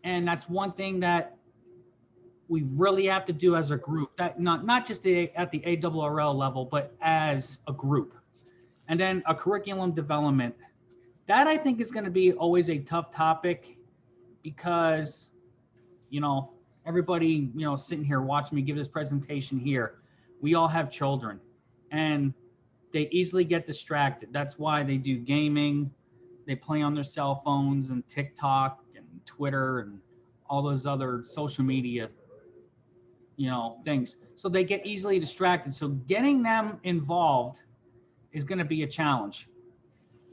B: And that's one thing that we really have to do as a group, that not just at the ARRL level, but as a group. And then a curriculum development. That I think is going to be always a tough topic because, everybody, sitting here watching me give this presentation here, we all have children. and they easily get distracted. That's why they do gaming. They play on their cell phones and TikTok and Twitter and all those other social media, things. So they get easily distracted. So getting them involved is going to be a challenge.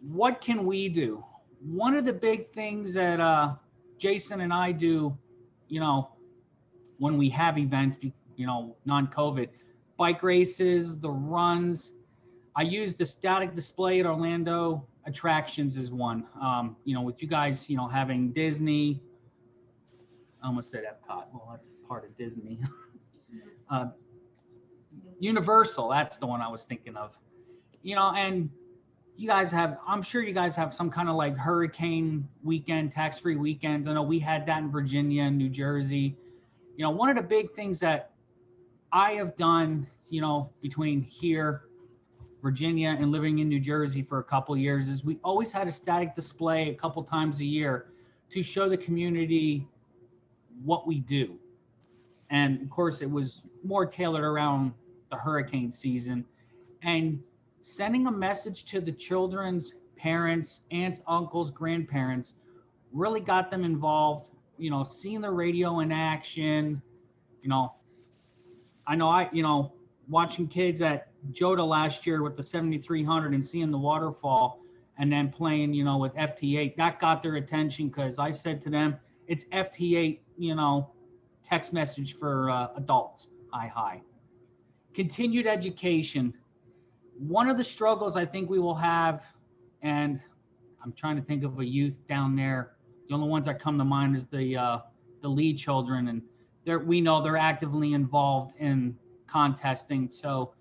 B: What can we do? One of the big things that Jason and I do, when we have events, non-COVID, bike races, the runs. I use the static display at Orlando Attractions is one. With you guys, having Disney, I almost said Epcot. Well, that's part of Disney. Universal, that's the one I was thinking of. And you guys have, I'm sure you guys have some kind of like hurricane weekend, tax-free weekends. I know we had that in Virginia and New Jersey. One of the big things that I have done, between here, Virginia, and living in New Jersey for a couple of years is we always had a static display a couple times a year to show the community what we do. And of course, it was more tailored around the hurricane season. And sending a message to the children's parents, aunts, uncles, grandparents really got them involved, seeing the radio in action. I know watching kids at Joda last year with the 7300 and seeing the waterfall and then playing, with FT8, that got their attention because I said to them, it's FT8, text message for adults, hi. Continued education. One of the struggles I think we will have, and I'm trying to think of a youth down there, the only ones that come to mind is the Lee children, and we know they're actively involved in contesting, so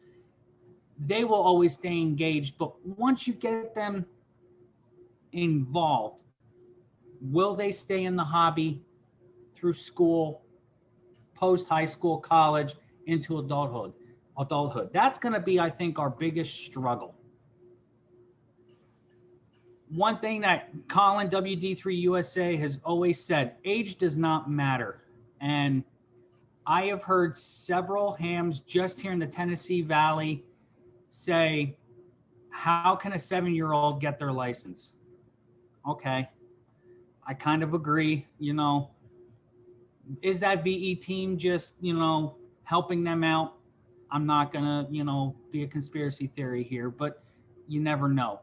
B: they will always stay engaged. But once you get them involved, will they stay in the hobby through school, post high school, college, into adulthood? That's going to be, I think, our biggest struggle. One thing that Colin, WD3 USA, has always said, age does not matter. And I have heard several hams just here in the Tennessee Valley say, how can a 7-year-old get their license? Okay, I kind of agree. Is that VE team just, helping them out? I'm not gonna, be a conspiracy theory here, but you never know.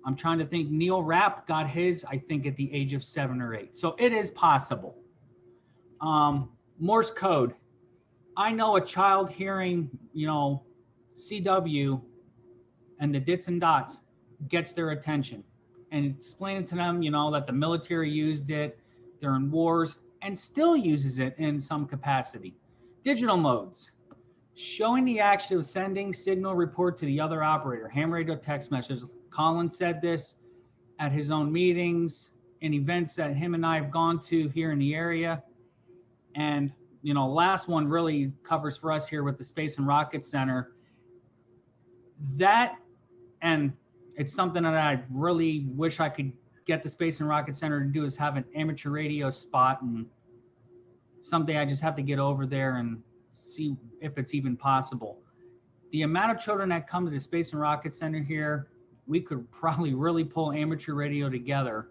B: I'm trying to think, Neil Rapp got his, I think, at the age of 7 or 8. So it is possible. Morse code. I know a child hearing, CW and the dits and dots gets their attention, and explaining to them, that the military used it during wars and still uses it in some capacity. Digital modes. Showing the action of sending signal report to the other operator, ham radio, text messages. Colin said this at his own meetings and events that him and I have gone to here in the area. And, last one really covers for us here with the Space and Rocket Center. That, and it's something that I really wish I could get the Space and Rocket Center to do, is have an amateur radio spot. And someday I just have to get over there and see if it's even possible. The amount of children that come to the Space and Rocket Center here, we could probably really pull amateur radio together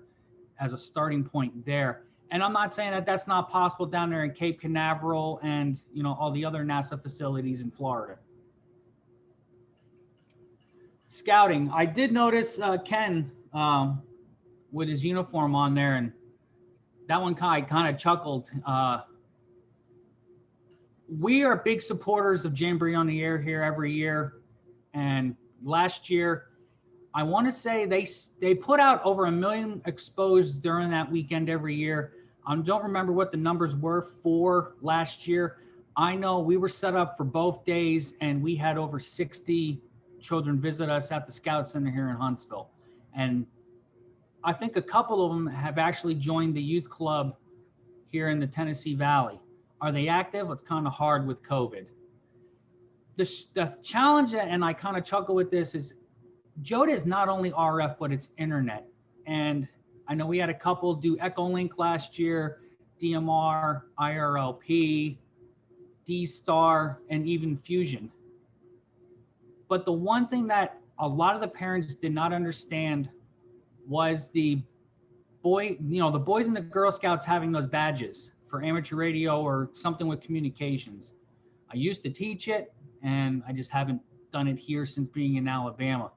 B: as a starting point there. And I'm not saying that that's not possible down there in Cape Canaveral and, all the other NASA facilities in Florida. Scouting. I did notice Ken with his uniform on there, and that one kind of chuckled. We are big supporters of Jamboree on the Air here every year. And last year, I want to say they put out over 1 million exposed during that weekend every year. I don't remember what the numbers were for last year. I know we were set up for both days, and we had over 60 children visit us at the Scout Center here in Huntsville. And I think a couple of them have actually joined the youth club here in the Tennessee Valley. Are they active? It's kind of hard with COVID. The challenge, and I kind of chuckle with this, is Joda is not only RF, but it's internet. And I know we had a couple do Echolink last year, DMR, IRLP, D-Star, and even Fusion. But the one thing that a lot of the parents did not understand was the boys and the Girl Scouts having those badges for amateur radio or something with communications. I used to teach it, and I just haven't done it here since being in Alabama.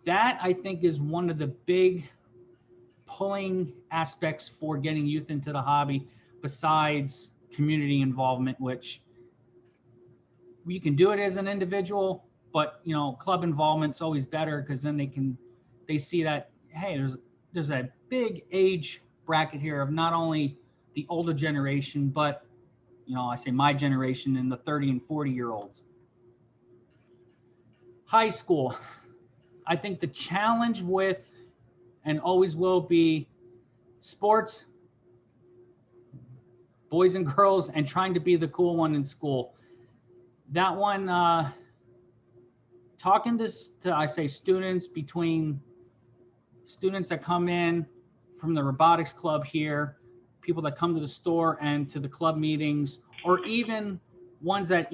B: That, I think, is one of the big pulling aspects for getting youth into the hobby, besides community involvement, which you can do it as an individual, but club involvement's always better, because then they see that, hey, there's a big age bracket here of not only the older generation, but I say my generation and the 30 and 40-year-olds. High school, I think the challenge with, and always will be, sports, boys and girls, and trying to be the cool one in school. That one, talking to I say students, between students that come in from the robotics club here, people that come to the store and to the club meetings, or even ones that,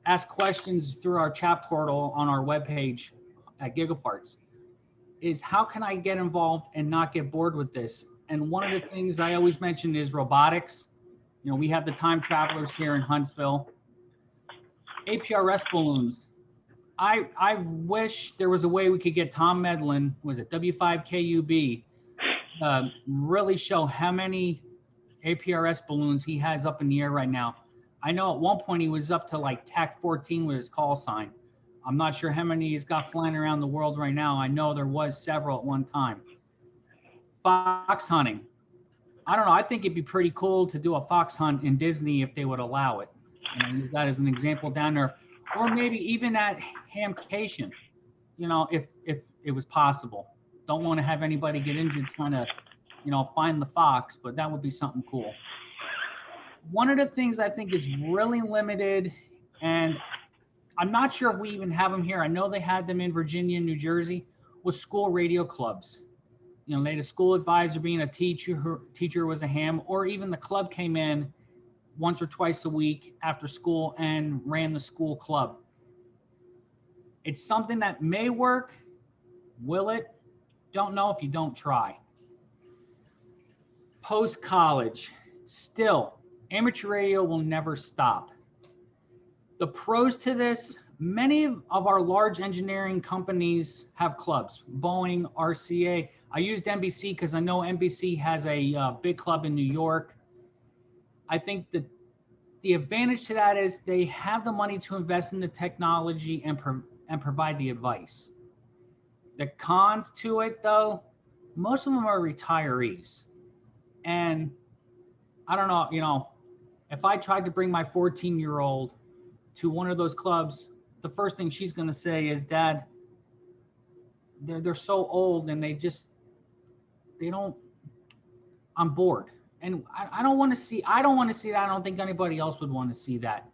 B: ask questions through our chat portal on our webpage at Gigaparts, is how can I get involved and not get bored with this? And one of the things I always mention is robotics. We have the time travelers here in Huntsville. APRS balloons. I wish there was a way we could get Tom Medlin, was it W5KUB, really show how many APRS balloons he has up in the air right now. I know at one point he was up to like TAC 14 with his call sign. I'm not sure how many he's got flying around the world right now. I know there was several at one time. Fox hunting. I don't know. I think it'd be pretty cool to do a fox hunt in Disney if they would allow it. Use that as an example down there, or maybe even at Hamcation, if it was possible. Don't want to have anybody get injured trying to, find the fox, but that would be something cool. One of the things I think is really limited, and I'm not sure if we even have them here. I know they had them in Virginia and New Jersey, was school radio clubs. They had a school advisor being a teacher was a ham, or even the club came in once or twice a week after school and ran the school club. It's something that may work. Will it? Don't know if you don't try. Post-college, still, amateur radio will never stop. The pros to this, many of our large engineering companies have clubs. Boeing, RCA. I used NBC because I know NBC has a big club in New York. I think that the advantage to that is they have the money to invest in the technology and provide the advice. The cons to it, though, most of them are retirees. And I don't know, if I tried to bring my 14-year-old to one of those clubs, the first thing she's going to say is, Dad, they're so old and I'm bored. And I don't want to see that. I don't think anybody else would want to see that.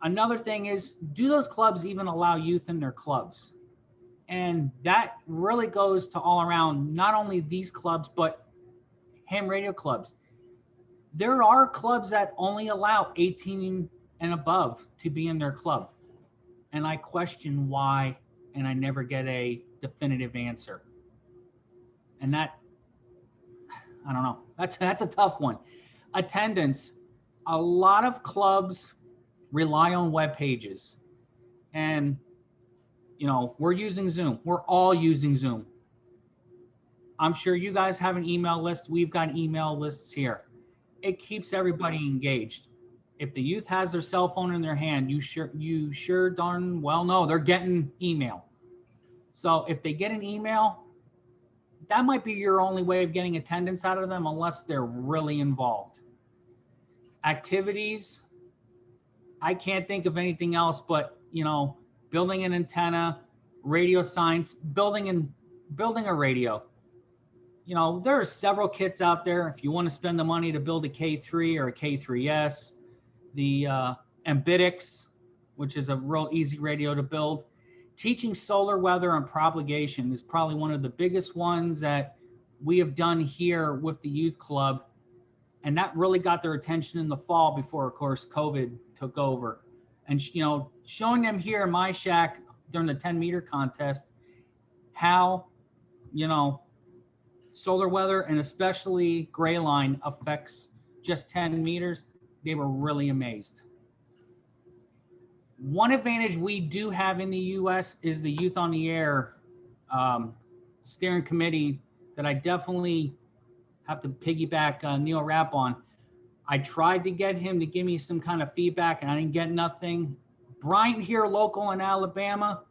B: Another thing is, do those clubs even allow youth in their clubs? And that really goes to all around, not only these clubs, but ham radio clubs. There are clubs that only allow 18 and above to be in their club. And I question why, and I never get a definitive answer. And that, I don't know, that's a tough one. Attendance. A lot of clubs rely on web pages. And, we're using Zoom. We're all using Zoom. I'm sure you guys have an email list. We've got email lists here. It keeps everybody engaged. If the youth has their cell phone in their hand, you sure darn well know they're getting email. So if they get an email, that might be your only way of getting attendance out of them, unless they're really involved. Activities, I can't think of anything else but, building an antenna, radio science, building a radio. There are several kits out there. If you want to spend the money to build a K3 or a K3S, the Ambitix, which is a real easy radio to build. Teaching solar weather and propagation is probably one of the biggest ones that we have done here with the youth club. And that really got their attention in the fall before, of course, COVID took over. and showing them here in my shack during the 10-meter contest how solar weather and especially gray line affects just 10 meters. They were really amazed. One advantage we do have in the US is the Youth on the Air steering committee that I definitely have to piggyback Neil Rapp on. I tried to get him to give me some kind of feedback and I didn't get nothing. Bryant here, local in Alabama.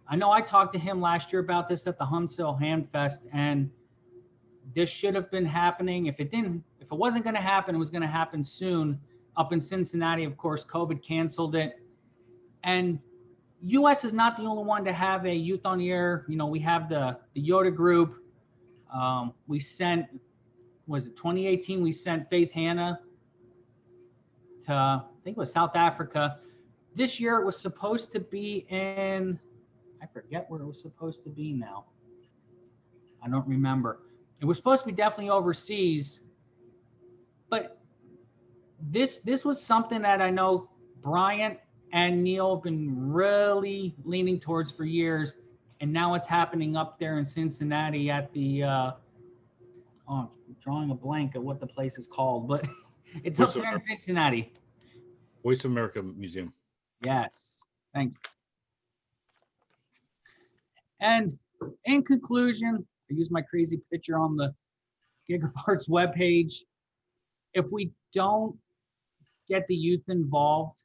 B: I know I talked to him last year about this at the Huntsville Ham Fest, and this should have been happening. If it wasn't going to happen, it was going to happen soon. Up in Cincinnati, of course, COVID canceled it. And US is not the only one to have a Youth on the Air. We have the Yoda group. We sent, was it 2018? We sent Faith Hannah to, I think it was South Africa. This year it was supposed to be in, I forget where it was supposed to be now. I don't remember. It was supposed to be definitely overseas, but this was something that I know Bryant and Neil have been really leaning towards for years, and now it's happening up there in Cincinnati at the I'm drawing a blank at what the place is called, but it's up there in Cincinnati.
A: Voice of America Museum.
B: Yes, thanks. And in conclusion, I use my crazy picture on the Gigaparts webpage. If we don't get the youth involved,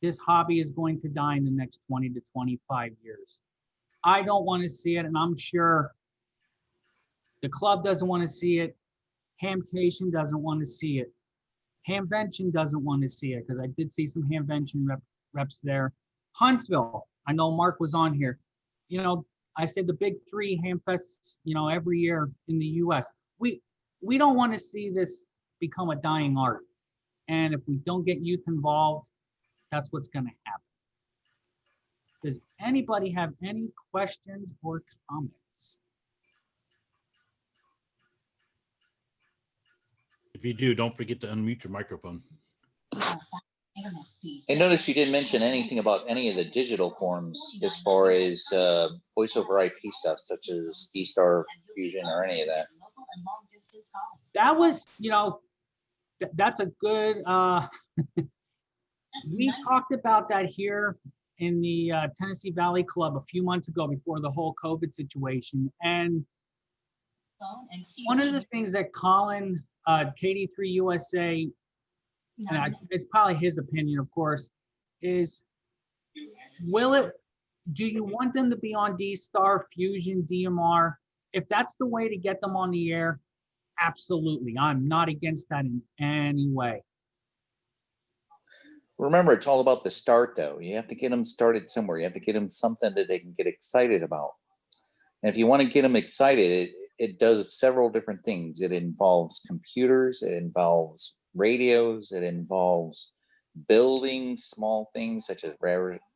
B: this hobby is going to die in the next 20 to 25 years. I don't want to see it, and I'm sure the club doesn't want to see it. Hamcation doesn't want to see it. Hamvention doesn't want to see it, because I did see some Hamvention reps there. Huntsville, I know Mark was on here. I said the big three Hamfests, every year in the US. We don't want to see this become a dying art. And if we don't get youth involved, that's what's going to happen. Does anybody have any questions or comments?
A: If you do, don't forget to unmute your microphone.
C: I noticed you didn't mention anything about any of the digital forms as far as voice over IP stuff, such as D-Star Fusion or any of that.
B: That was, that's a good, we talked about that here in the Tennessee Valley Club a few months ago before the whole COVID situation. And one of the things that Colin, KD3 USA, and it's probably his opinion, of course, is do you want them to be on D-Star, Fusion, DMR? If that's the way to get them on the air, absolutely. I'm not against that in any way.
C: Remember, it's all about the start, though. You have to get them started somewhere. You have to get them something that they can get excited about. And if you want to get them excited, it does several different things. It involves computers. It involves radios. It involves building small things such as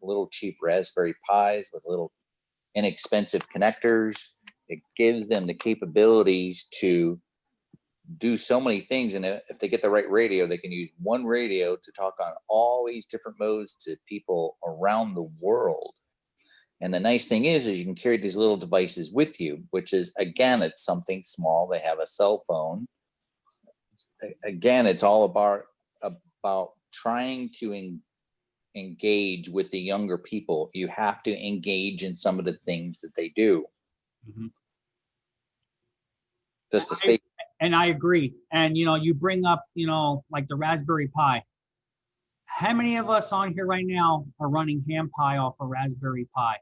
C: little cheap Raspberry Pis with little inexpensive connectors. It gives them the capabilities to do so many things, and if they get the right radio, they can use one radio to talk on all these different modes to people around the world. And the nice thing is you can carry these little devices with you, which is, again, it's something small. They have a cell phone. Again, it's all about trying to engage with the younger people. You have to engage in some of the things that they do.
B: Mm-hmm.
C: Just to stay.
B: And I agree. And, you bring up, like the Raspberry Pi. How many of us on here right now are running Ham Pi off a Raspberry Pi?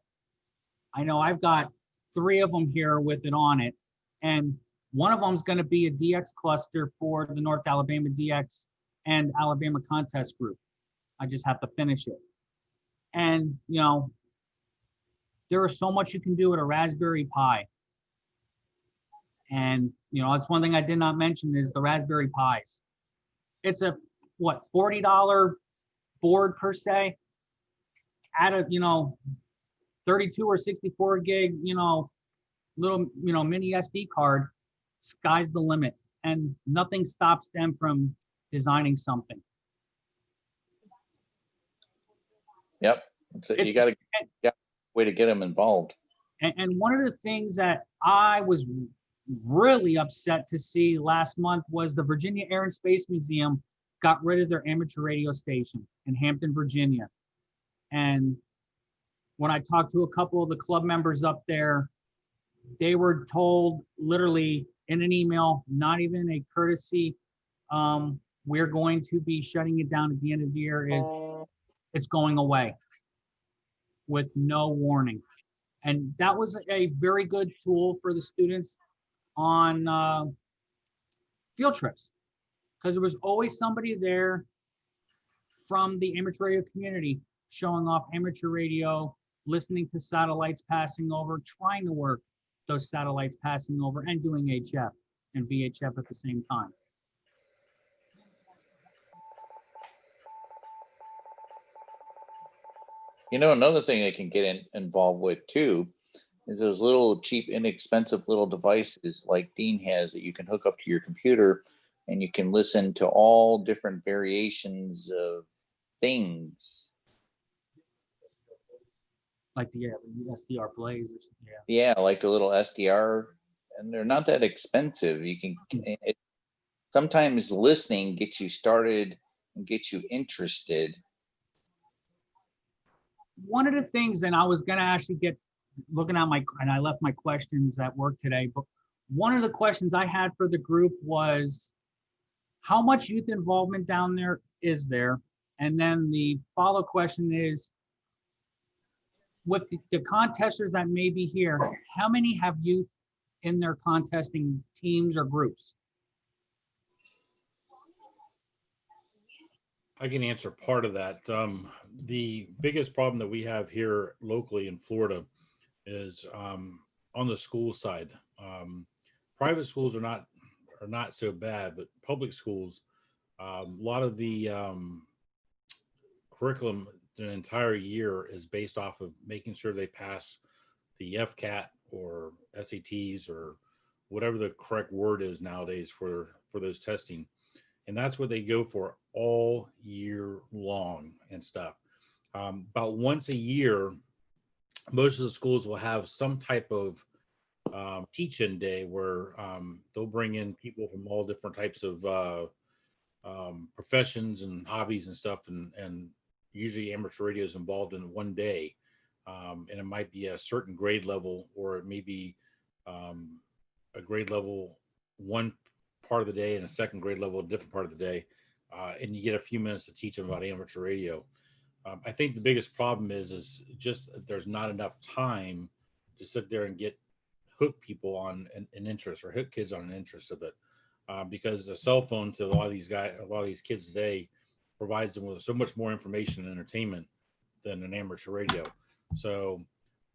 B: I know I've got 3 of them here with it on it. And one of them is going to be a DX cluster for the North Alabama DX and Alabama Contest Group. I just have to finish it. And, there is so much you can do with a Raspberry Pi. And, that's one thing I did not mention is the Raspberry Pis. It's a, $40 board per se. Add a, 32 or 64 gig, little, mini SD card, sky's the limit. And nothing stops them from designing something.
C: Yep. You got to way to get them involved.
B: And one of the things that I was really upset to see last month was the Virginia Air and Space Museum got rid of their amateur radio station in Hampton, Virginia. And when I talked to a couple of the club members up there, they were told literally in an email, not even a courtesy, we're going to be shutting it down at the end of the year, it's going away with no warning. And that was a very good tool for the students on field trips, because there was always somebody there from the amateur radio community showing off amateur radio, listening to satellites passing over, trying to work those satellites passing over, and doing HF and VHF at the same time.
C: You know, another thing they can get involved with too is those little cheap, inexpensive little devices like Dean has that you can hook up to your computer, and you can listen to all different variations of things.
B: Like the SDR plays or something.
C: Yeah, like the little SDR, and they're not that expensive. You can sometimes listening gets you started and gets you interested.
B: One of the things, and I was going to actually get looking at and I left my questions at work today, but one of the questions I had for the group was, how much youth involvement down there is there? And then the follow question is, with the contesters that may be here, how many have youth in their contesting teams or groups?
A: I can answer part of that. The biggest problem that we have here locally in Florida is on the school side. Private schools are not so bad, but public schools, a lot of the curriculum the entire year is based off of making sure they pass the FCAT or SATs or whatever the correct word is nowadays for those testing. And that's what they go for all year long and stuff. About once a year, most of the schools will have some type of teach-in day where they'll bring in people from all different types of professions and hobbies and stuff, and usually amateur radio is involved in one day, and it might be a certain grade level, or it may be a grade level one part of the day and a second grade level a different part of the day, and you get a few minutes to teach them about amateur radio. I think the biggest problem is just there's not enough time to sit there and hook people on an interest, or hook kids on an interest of it, because a cell phone to a lot of these kids today provides them with so much more information and entertainment than an amateur radio. So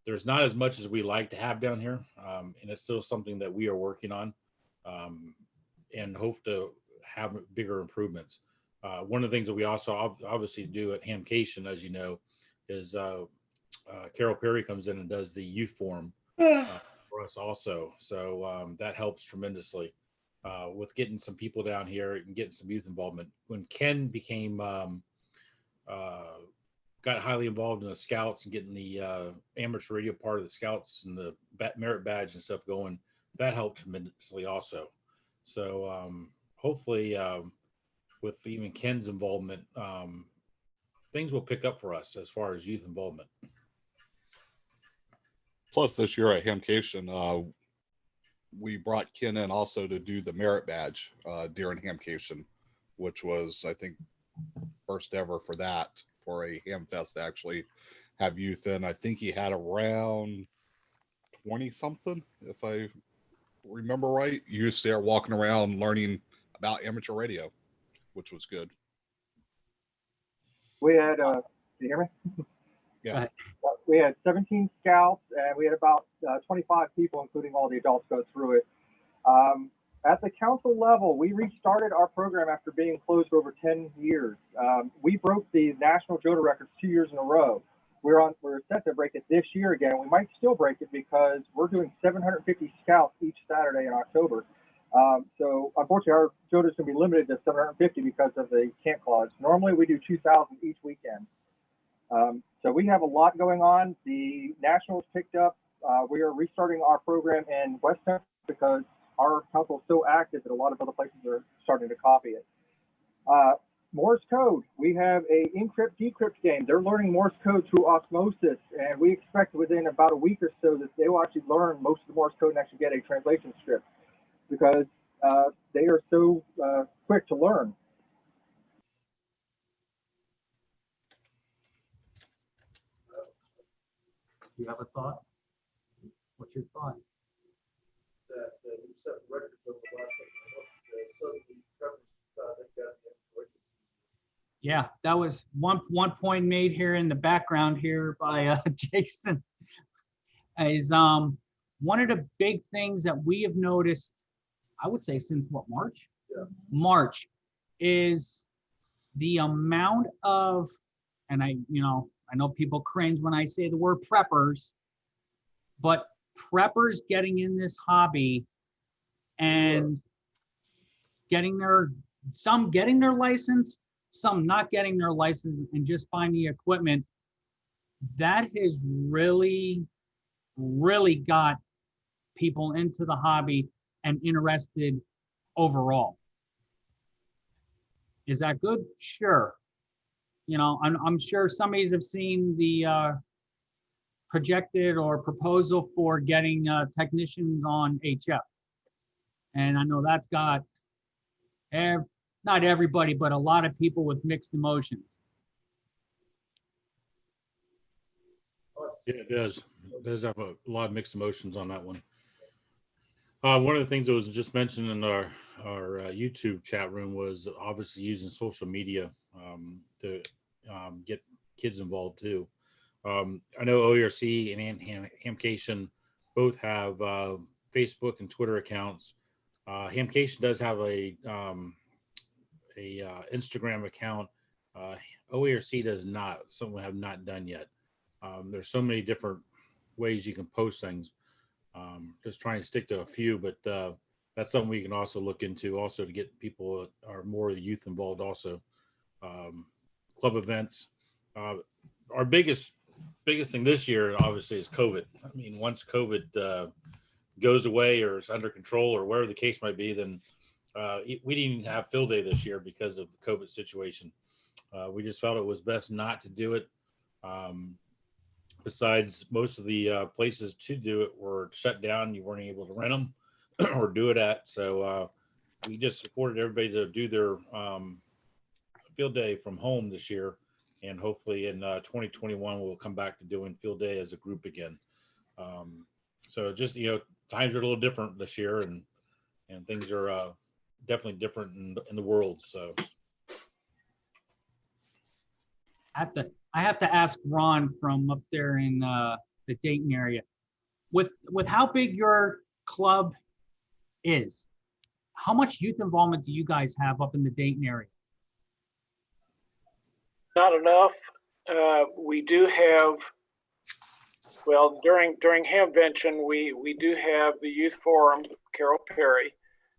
A: there's not as much as we like to have down here, and it's still something that we are working on, and hope to have bigger improvements. One of the things that we also obviously do at Hamcation, as you know, is Carol Perry comes in and does the youth forum for us also. So that helps tremendously with getting some people down here and getting some youth involvement. When Ken became, got highly involved in the Scouts and getting the amateur radio part of the Scouts and the merit badge and stuff going, that helped tremendously also. So hopefully with even Ken's involvement, things will pick up for us as far as youth involvement.
M: Plus this year at Hamcation, we brought Ken in also to do the merit badge during Hamcation, which was, I think, first ever for that, for a Hamfest to actually have youth in. I think he had around 20 something, if I remember right. Youth there walking around learning about amateur radio, which was good.
O: We had, can you hear me?
M: Yeah.
O: We had 17 scouts, and we had about 25 people, including all the adults, go through it. At the council level, we restarted our program after being closed for over 10 years. We broke the national JOTA records 2 years in a row. We're set to break it this year again. We might still break it because we're doing 750 scouts each Saturday in October. So unfortunately, our JOTA is going to be limited to 750 because of the camp clause. Normally, we do 2,000 each weekend. So we have a lot going on. The Nationals picked up. We are restarting our program in West Texas because our council is so active that a lot of other places are starting to copy it. Morse code. We have a encrypt decrypt game. They're learning Morse code through osmosis, and we expect within about a week or so that they will actually learn most of the Morse code and actually get a translation script because they are so quick to learn.
B: Do you have a thought? What's your thought?
J: That we set records of the last
B: Yeah, that was one point made here in the background here by Jason. Is one of the big things that we have noticed, I would say since what, March?
J: Yeah.
B: March, is the amount of, and I know people cringe when I say the word preppers, but preppers getting in this hobby and some getting their license, some not getting their license and just finding equipment, that has really got people into the hobby and interested overall. Is that good? Sure. I'm sure somebody's have seen the projected or proposal for getting technicians on HF. And I know that's got not everybody, but a lot of people with mixed emotions.
A: Yeah, it does. It does have a lot of mixed emotions on that one. One of the things that was just mentioned in our YouTube chat room was obviously using social media to get kids involved too. I know OERC and Hamcation both have Facebook and Twitter accounts. Hamcation does have a Instagram account. OERC does not. Some have not done yet. There's so many different ways you can post things. Just trying to stick to a few, but that's something we can also look into also to get people or more of the youth involved also. Club events. Our biggest thing this year obviously is COVID. I mean, once COVID goes away or is under control or whatever the case might be, then we didn't even have field day this year because of the COVID situation. We just felt it was best not to do it. Besides, most of the places to do it were shut down. You weren't able to rent them or do it at. So we just supported everybody to do their field day from home this year. And hopefully in 2021, we'll come back to doing field day as a group again. So just, times are a little different this year and things are definitely different in the world. So
B: I have to ask Ron from up there in the Dayton area, with how big your club is, how much youth involvement do you guys have up in the Dayton area?
N: Not enough. We do have, well, during Hamvention, we do have the youth forum, Carol Perry,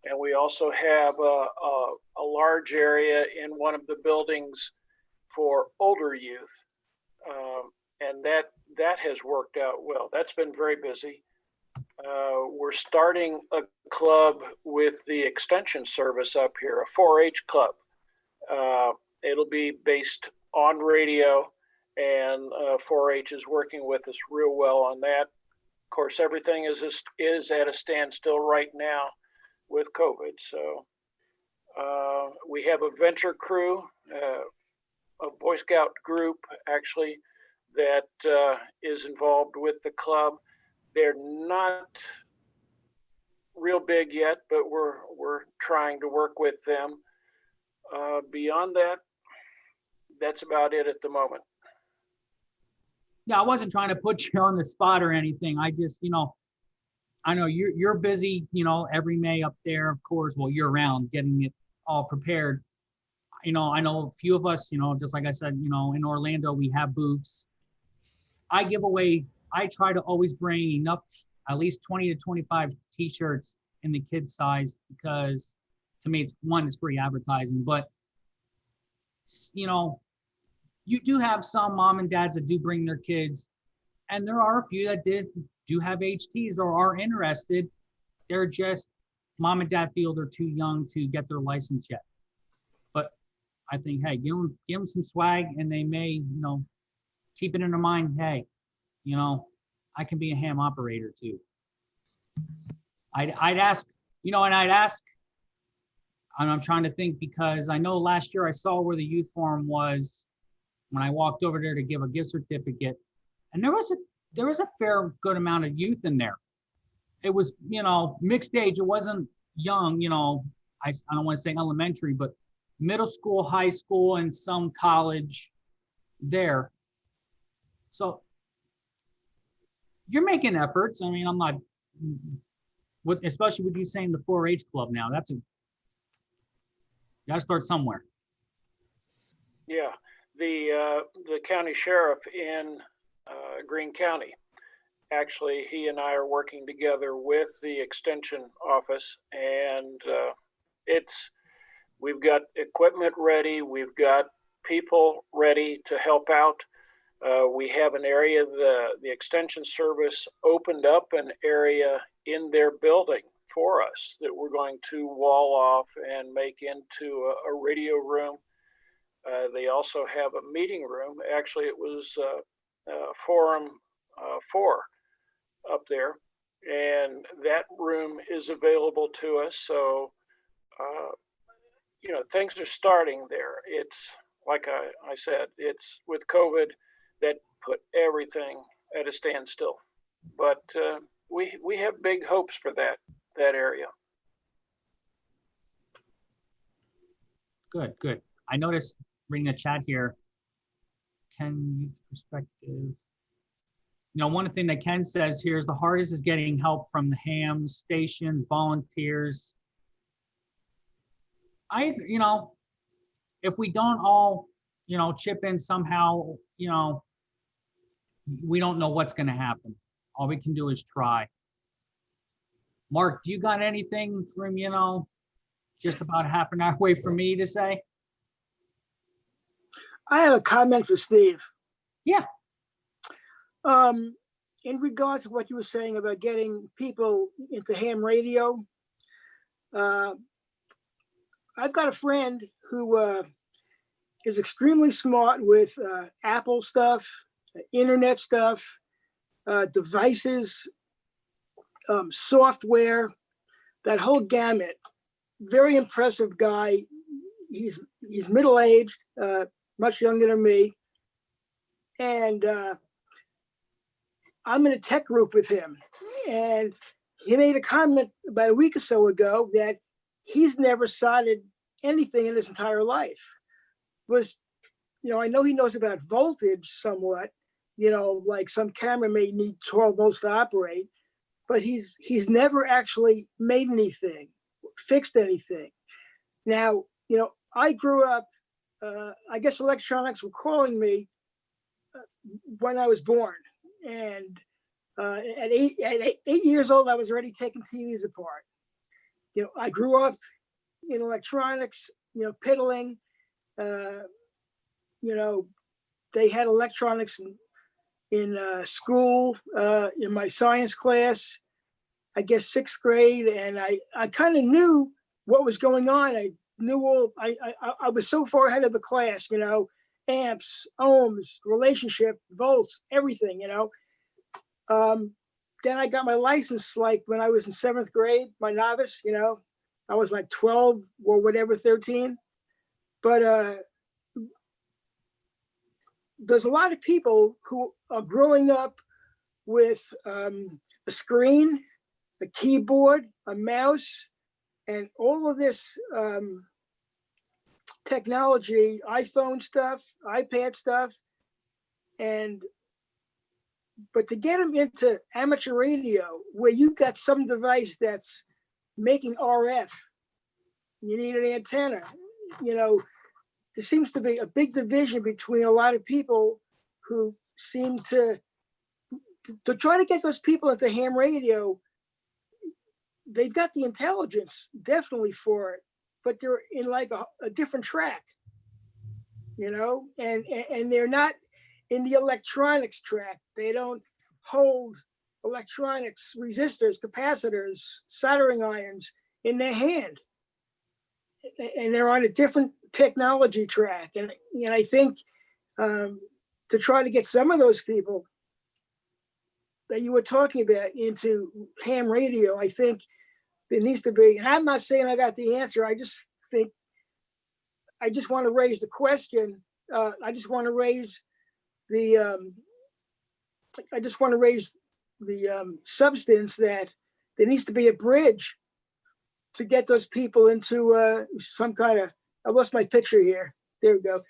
N: and we also have a large area in one of the buildings for older youth. And that has worked out well. That's been very busy. We're starting a club with the extension service up here, a 4-H club. It'll be based on radio, and 4-H is working with us real well on that. Of course, everything is at a standstill right now with COVID. So we have a venture crew, a Boy Scout group actually that is involved with the club. They're not real big yet, but we're trying to work with them. Beyond that, that's about it at the moment.
B: Yeah, I wasn't trying to put you on the spot or anything. I just, I know you're busy, every May up there, of course, well, year round, getting it all prepared. I know a few of us, just like I said, in Orlando, we have booths. I try to always bring enough, at least 20 to 25 t-shirts in the kids size, because to me, it's free advertising, but you do have some mom and dads that do bring their kids, and there are a few that do have HTs or are interested. They're just, mom and dad feel they're too young to get their license yet. But I think, hey, give them some swag, and they may, keep it in their mind, hey, I can be a ham operator too. I'd ask, and I'm trying to think, because I know last year I saw where the youth forum was when I walked over there to give a gift certificate, and there was a fair good amount of youth in there. It was, mixed age. It wasn't young, I don't want to say elementary, but middle school, high school, and some college there. So you're making efforts. I mean, I'm not, especially with you saying the 4-H club now, you got to start somewhere.
N: Yeah, the county sheriff in Greene County, actually, he and I are working together with the extension office, and we've got equipment ready, we've got people ready to help out. We have an area, the extension service opened up an area in their building for us that we're going to wall off and make into a radio room. They also have a meeting room. Actually, it was Forum 4 up there, and that room is available to us. So, things are starting there. It's like I said, it's with COVID that put everything at a standstill, but we have big hopes for that area.
B: Good. I noticed reading the chat here, Ken, youth perspective. One thing that Ken says here is the hardest is getting help from the ham stations, volunteers. If we don't all, chip in somehow, we don't know what's going to happen. All we can do is try. Mark, do you got anything from, just about half an hour away from me to say?
K: I have a comment for Steve.
B: Yeah.
K: In regards to what you were saying about getting people into ham radio, I've got a friend who is extremely smart with Apple stuff, internet stuff, devices, software, that whole gamut. Very impressive guy. He's middle-aged, much younger than me. And I'm in a tech group with him. And he made a comment about a week or so ago that he's never solddered anything in his entire life. I know he knows about voltage somewhat, like some camera may need 12 volts to operate, but he's never actually made anything, fixed anything. Now, I grew up, I guess electronics were calling me when I was born. And at eight years old, I was already taking TVs apart. I grew up in electronics, piddling. They had electronics in school, in my science class, I guess 6th grade. And I kind of knew what was going on. I knew I was so far ahead of the class, amps, ohms, relationship, volts, everything, Then I got my license like when I was in 7th grade, my novice, I was like 12 or whatever, 13. But there's a lot of people who are growing up with a screen, a keyboard, a mouse, and all of this technology, iPhone stuff, iPad stuff. But to get them into amateur radio, where you've got some device that's making RF, you need an antenna, there seems to be a big division between a lot of people who seem to try to get those people into ham radio. They've got the intelligence definitely for it, but they're in like a different track. you know, and they're not in the electronics track. They don't hold electronics, resistors, capacitors, soldering irons in their hand. And they're on a different technology track. And I think to try to get some of those people that you were talking about into ham radio, I think there needs to be, and I'm not saying I got the answer. I just think, I just want to raise the question. I just want to raise the, substance that there needs to be a bridge to get those people into some kind of, I lost my picture here. There we go.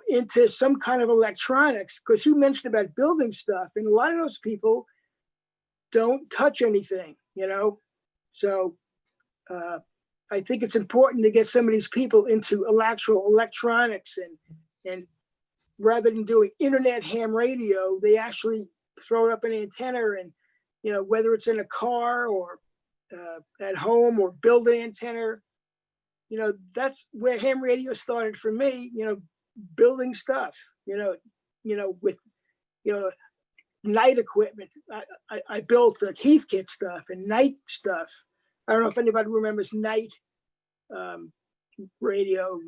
K: Into some kind of electronics, because you mentioned about building stuff, and a lot of those people don't touch anything, you know? So I think it's important to get some of these people into actual electronics, and rather than doing internet ham radio, they actually throw up an antenna, and, you know, whether it's in a car or at home, or build an antenna, you know, that's where ham radio started for me, you know, building stuff, with, night equipment. I built the Heathkit stuff and night stuff. I don't know if anybody remembers night radio.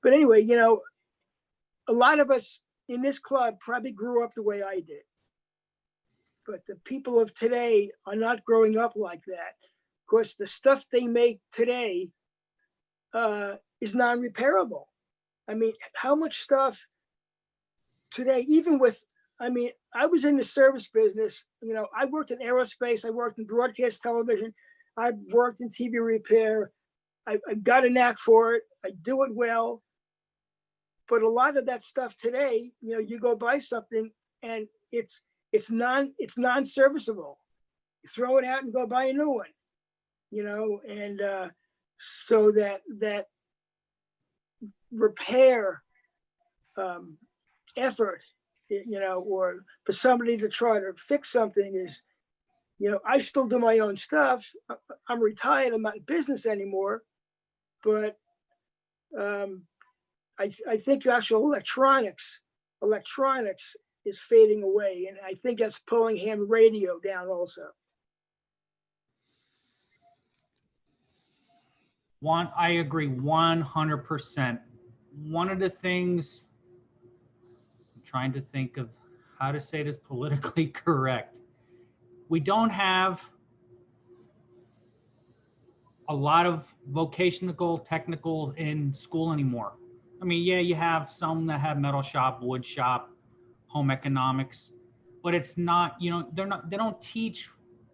K: But anyway, you know, a lot of us in this club probably grew up the way I did. But the people of today are not growing up like that. Of course, the stuff they make today is non-repairable. I mean, how much stuff today, even with, I mean, I was in the service business, you know, I worked in aerospace, I worked in broadcast television, I worked in TV repair. I got a knack for it. I do it well. But a lot of that stuff today, you know, you go buy something and it's non-serviceable. You throw it out and go buy a new one, you know, and so that repair effort, you know, or for somebody to try to fix something is, you know, I still do my own stuff. I'm retired, I'm not in business anymore, but I think actual electronics is fading away. And I think that's pulling ham radio down also.
B: I agree 100%. One of the things, I'm trying to think of how to say this politically correct. We don't have a lot of vocational, technical in school anymore. I mean, yeah, you have some that have metal shop, wood shop, home economics, but it's not, you know, they don't teach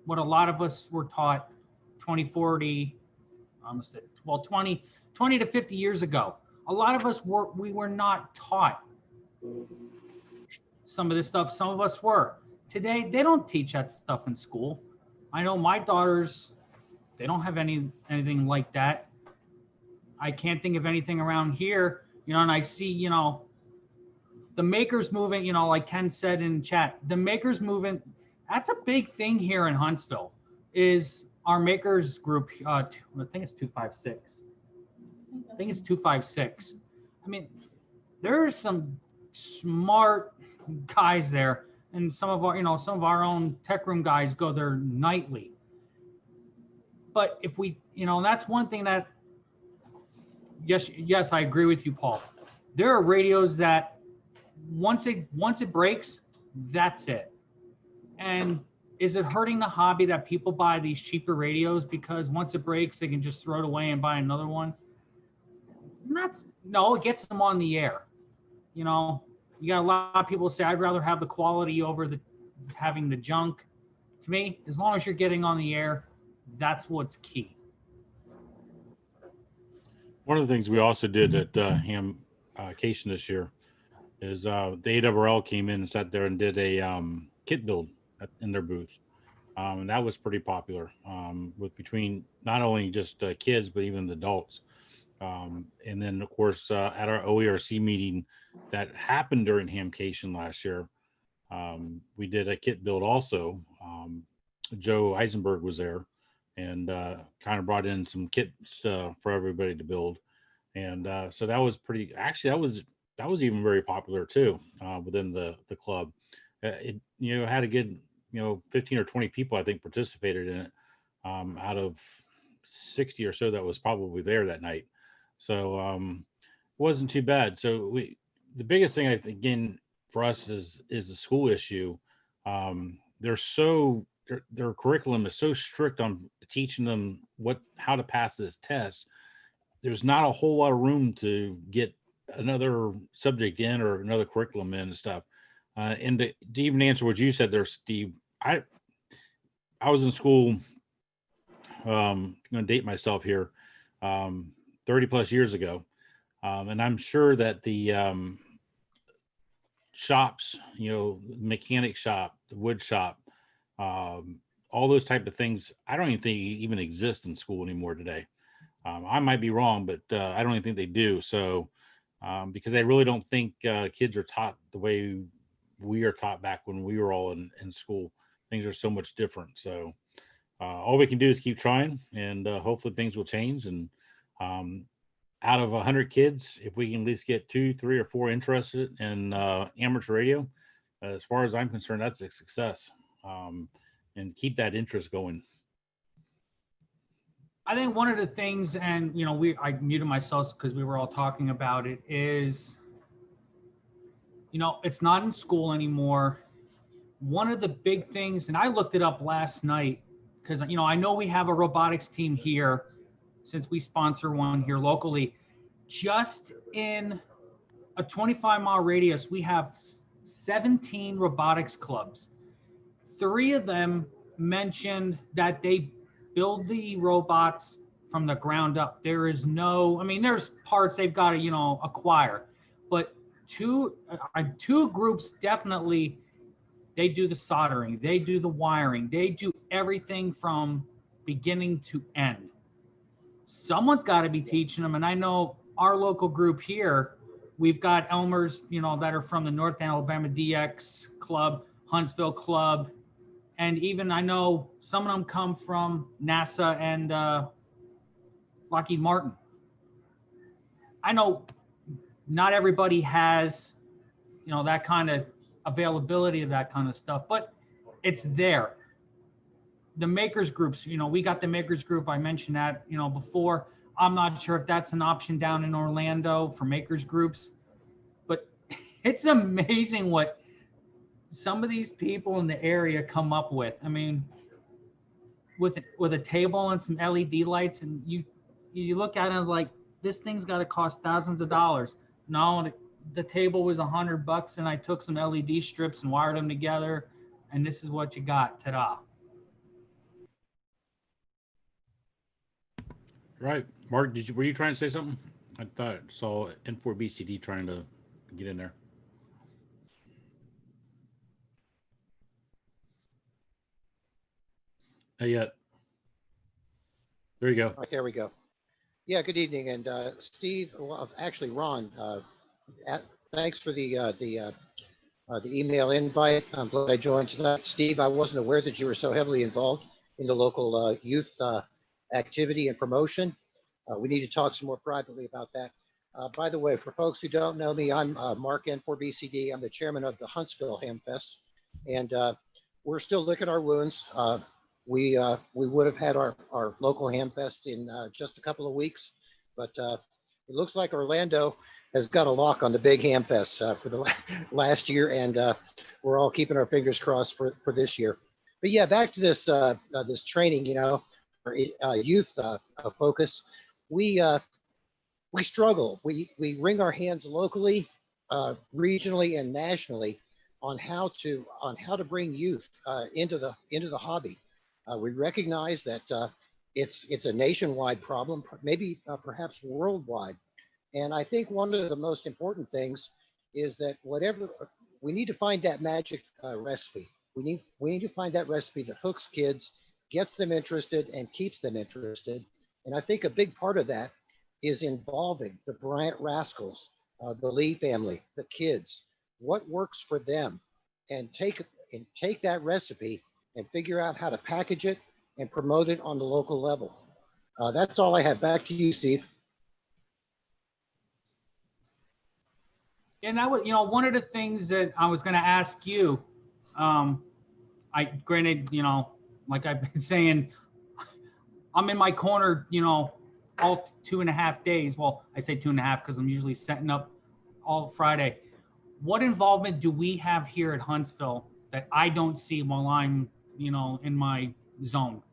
B: what a lot of us were taught 20 to 50 years ago. A lot of us we were not taught some of this stuff. Some of us were. Today, they don't teach that stuff in school. I know my daughters, they don't have anything like that. I can't think of anything around here, you know, and I see, you know, the makers movement, you know, like Ken said in chat, the makers movement, that's a big thing here in Huntsville, is our makers group. I think it's 256. I think it's 256. I mean, there are some smart guys there, and some of our own tech room guys go there nightly. But if we, you know, that's one thing that, yes, I agree with you, Paul. There are radios that once it breaks, that's it. And is it hurting the hobby that people buy these cheaper radios because once it breaks, they can just throw it away and buy another one? No, it gets them on the air. You know, you got a lot of people say, I'd rather have the quality over having the junk. To me, as long as you're getting on the air, that's what's key.
A: One of the things we also did at Hamcation this year is the ARRL came in and sat there and did a kit build in their booth. And that was pretty popular with between not only just kids, but even the adults. And then, of course, at our OERC meeting that happened during Hamcation last year, we did a kit build also. Joe Eisenberg was there. and kind of brought in some kits for everybody to build. And so that was pretty, actually, that was even very popular too within the club. It, you know, had a good, 15 or 20 people, I think, participated in it out of 60 or so that was probably there that night. So it wasn't too bad. So the biggest thing I think, again, for us is the school issue. Their curriculum is so strict on teaching them how to pass this test. There's not a whole lot of room to get another subject in or another curriculum in and stuff. And to even answer what you said there, Steve, I was in school, I'm going to date myself here, 30 plus years ago. And I'm sure that the shops, mechanic shop, the wood shop, all those type of things, I don't even think even exist in school anymore today. I might be wrong, but I don't even think they do. So, because I really don't think kids are taught the way we are taught back when we were all in school. Things are so much different. So all we can do is keep trying, and hopefully things will change. And out of 100 kids, if we can at least get 2, 3, or 4 interested in amateur radio, as far as I'm concerned, that's a success. And keep that interest going.
B: I think one of the things, and I muted myself because we were all talking about it, is, it's not in school anymore. One of the big things, and I looked it up last night, because I know we have a robotics team here, since we sponsor one here locally. Just in a 25-mile radius, we have 17 robotics clubs. 3 of them mentioned that they build the robots from the ground up. There is there's parts they've got to, acquire, but two groups definitely, they do the soldering, they do the wiring, they do everything from beginning to end. Someone's got to be teaching them. And I know our local group here, we've got Elmers, that are from the North Alabama DX Club, Huntsville Club, and even I know some of them come from NASA and Lockheed Martin. I know not everybody has, that kind of availability of that kind of stuff, but it's there. The makers groups, we got the makers group. I mentioned that, before. I'm not sure if that's an option down in Orlando for makers groups, but it's amazing what some of these people in the area come up with. I mean, with a table and some LED lights, and you look at it like, this thing's got to cost thousands of dollars. No, the table was $100, and I took some LED strips and wired them together, and this is what you got. Ta-da!
A: Right, Mark. Were you trying to say something? I thought I saw N4BCD trying to get in there. Not yet. There you go.
E: All right, there we go. Yeah, good evening. And Steve, well, actually, Ron, thanks for the email invite. I'm glad I joined tonight. Steve, I wasn't aware that you were so heavily involved in the local youth activity and promotion. We need to talk some more privately about that. By the way, for folks who don't know me, I'm Mark N4BCD. I'm the chairman of the Huntsville Hamfest, and we're still licking our wounds. We would have had our local Hamfest in just a couple of weeks, but it looks like Orlando has got a lock on the big Hamfest for the last year, and we're all keeping our fingers crossed for this year. But yeah, back to this this training, for youth focus. We struggle. We wring our hands locally, regionally, and nationally on how to bring youth into the hobby. We recognize that it's a nationwide problem, maybe perhaps worldwide. And I think one of the most important things is that we need to find that magic recipe. We need to find that recipe that hooks kids, gets them interested, and keeps them interested. And I think a big part of that is involving the Bryant Rascals, the Lee family, the kids, what works for them, and take that recipe and figure out how to package it and promote it on the local level. That's all I have. Back to you, Steve.
B: And that was, one of the things that I was going to ask you, granted, like I've been saying, I'm in my corner, all 2.5 days. Well, I say 2.5 because I'm usually setting up all Friday. What involvement do we have here at Huntsville that I don't see while I'm, in my zone?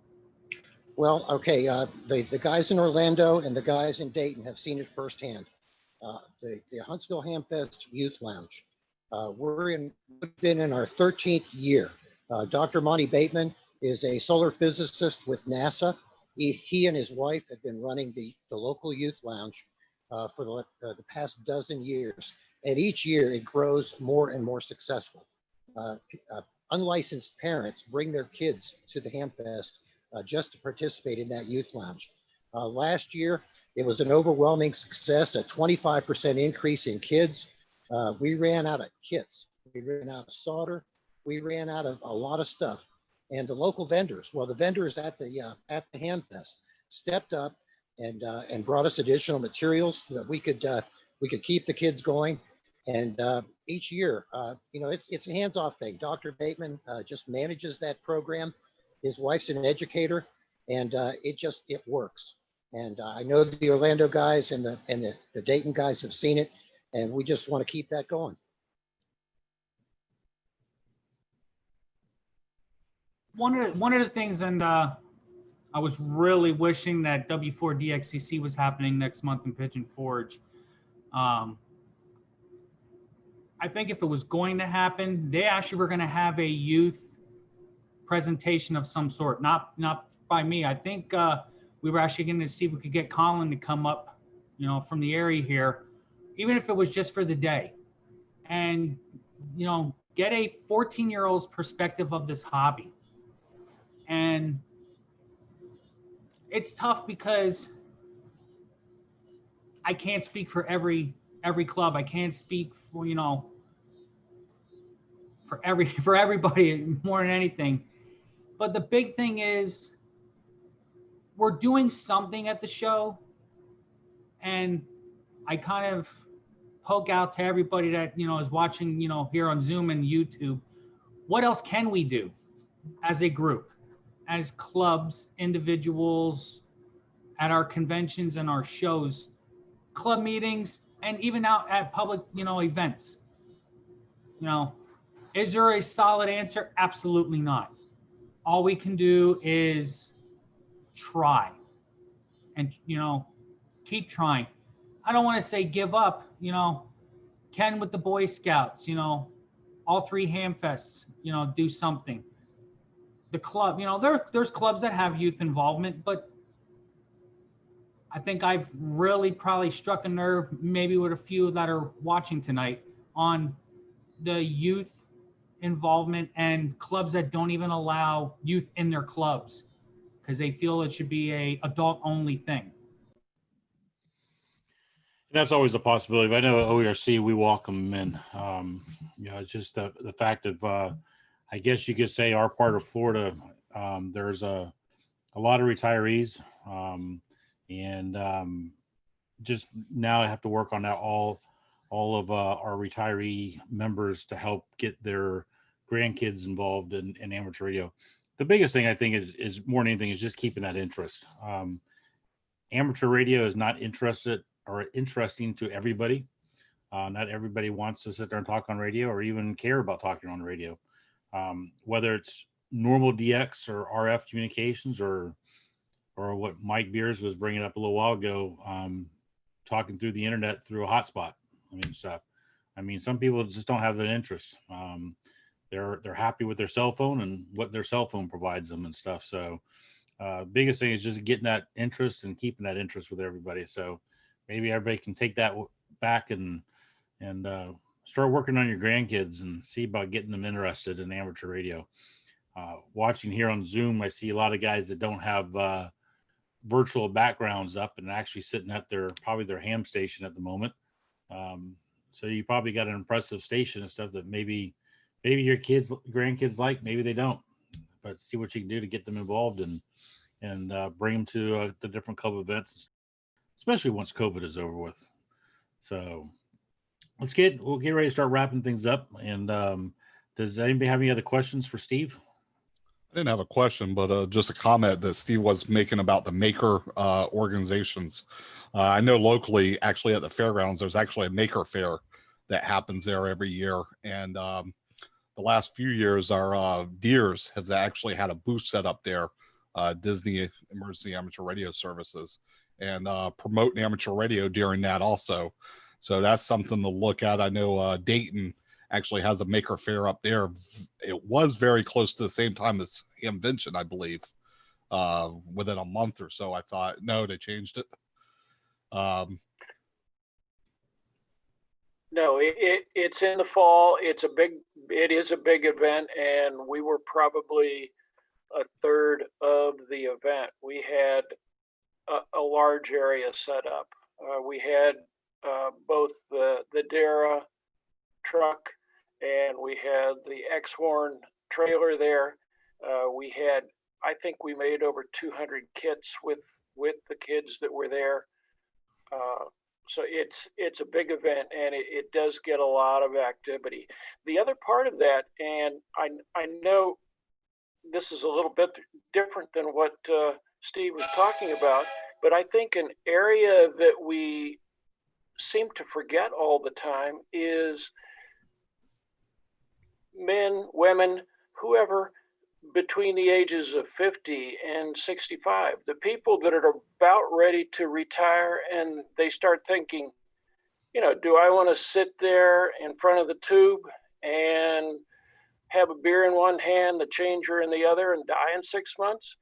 E: Well, okay, the guys in Orlando and the guys in Dayton have seen it firsthand. The Huntsville Hamfest Youth Lounge. We've been in our 13th year. Dr. Monty Bateman is a solar physicist with NASA. He and his wife have been running the local youth lounge for the past dozen years. And each year it grows more and more successful. Unlicensed parents bring their kids to the Hamfest just to participate in that youth lounge. Last year, it was an overwhelming success, a 25% increase in kids. We ran out of kits. We ran out of solder. We ran out of a lot of stuff. And the local vendors, the vendors at the Hamfest stepped up and brought us additional materials so that we could keep the kids going. And each year, it's a hands-off thing. Dr. Bateman just manages that program. His wife's an educator, and it works. And I know the Orlando guys and the Dayton guys have seen it, and we just want to keep that going.
B: One of the things, and I was really wishing that W4DXCC was happening next month in Pigeon Forge. I think if it was going to happen, they actually were going to have a youth presentation of some sort, not by me. I think we were actually going to see if we could get Colin to come up, from the area here, even if it was just for the day, and get a 14-year-old's perspective of this hobby. And it's tough because I can't speak for every club. I can't speak for for everybody more than anything. But the big thing is we're doing something at the show, and I kind of poke out to everybody that is watching here on Zoom and YouTube. What else can we do as a group, as clubs, individuals, at our conventions and our shows, club meetings, and even out at public events? Is there a solid answer? Absolutely not. All we can do is try and keep trying. I don't want to say give up. Ken with the Boy Scouts, all 3 Hamfests, do something. The club, there's clubs that have youth involvement, but I think I've really probably struck a nerve, maybe with a few that are watching tonight, on the youth involvement and clubs that don't even allow youth in their clubs because they feel it should be a adult only thing.
A: That's always a possibility. But I know at OERC, we welcome them in. It's just the fact of, I guess you could say our part of Florida, there's a lot of retirees, and just now I have to work on that all of our retiree members to help get their grandkids involved in amateur radio. The biggest thing I think is more than anything is just keeping that interest. Amateur radio is not interesting to everybody. Not everybody wants to sit there and talk on radio or even care about talking on the radio. Whether it's normal DX or RF communications or what Mike Beers was bringing up a little while ago, talking through the internet through a hotspot. Some people just don't have that interest. They're happy with their cell phone and what their cell phone provides them and stuff. So biggest thing is just getting that interest and keeping that interest with everybody. So maybe everybody can take that back and start working on your grandkids and see about getting them interested in amateur radio. Watching here on Zoom, I see a lot of guys that don't have virtual backgrounds up and actually sitting at probably their ham station at the moment. So you probably got an impressive station and stuff that maybe your grandkids like, maybe they don't. but see what you can do to get them involved and bring them to the different club events, especially once COVID is over with. So we'll get ready to start wrapping things up. And does anybody have any other questions for Steve?
M: I didn't have a question, but just a comment that Steve was making about the maker organizations. I know locally, actually at the fairgrounds, there's actually a maker fair that happens there every year. And the last few years, our Deers have actually had a booth set up there, Disney Emergency Amateur Radio Services, and promoting amateur radio during that also. So that's something to look at. I know Dayton actually has a maker fair up there. It was very close to the same time as Hamvention, I believe, within a month or so. I thought, no, they changed it.
N: No, it's in the fall. It is a big event, and we were probably a third of the event. We had a large area set up. We had both the Dara truck, and we had the X-Horn trailer there. I think we made over 200 kits with the kids that were there. So it's a big event, and it does get a lot of activity. The other part of that, and I know this is a little bit different than what Steve was talking about, but I think an area that we seem to forget all the time is men, women, whoever between the ages of 50 and 65, the people that are about ready to retire, and they start thinking, do I want to sit there in front of the tube and have a beer in one hand, the changer in the other, and die in 6 months?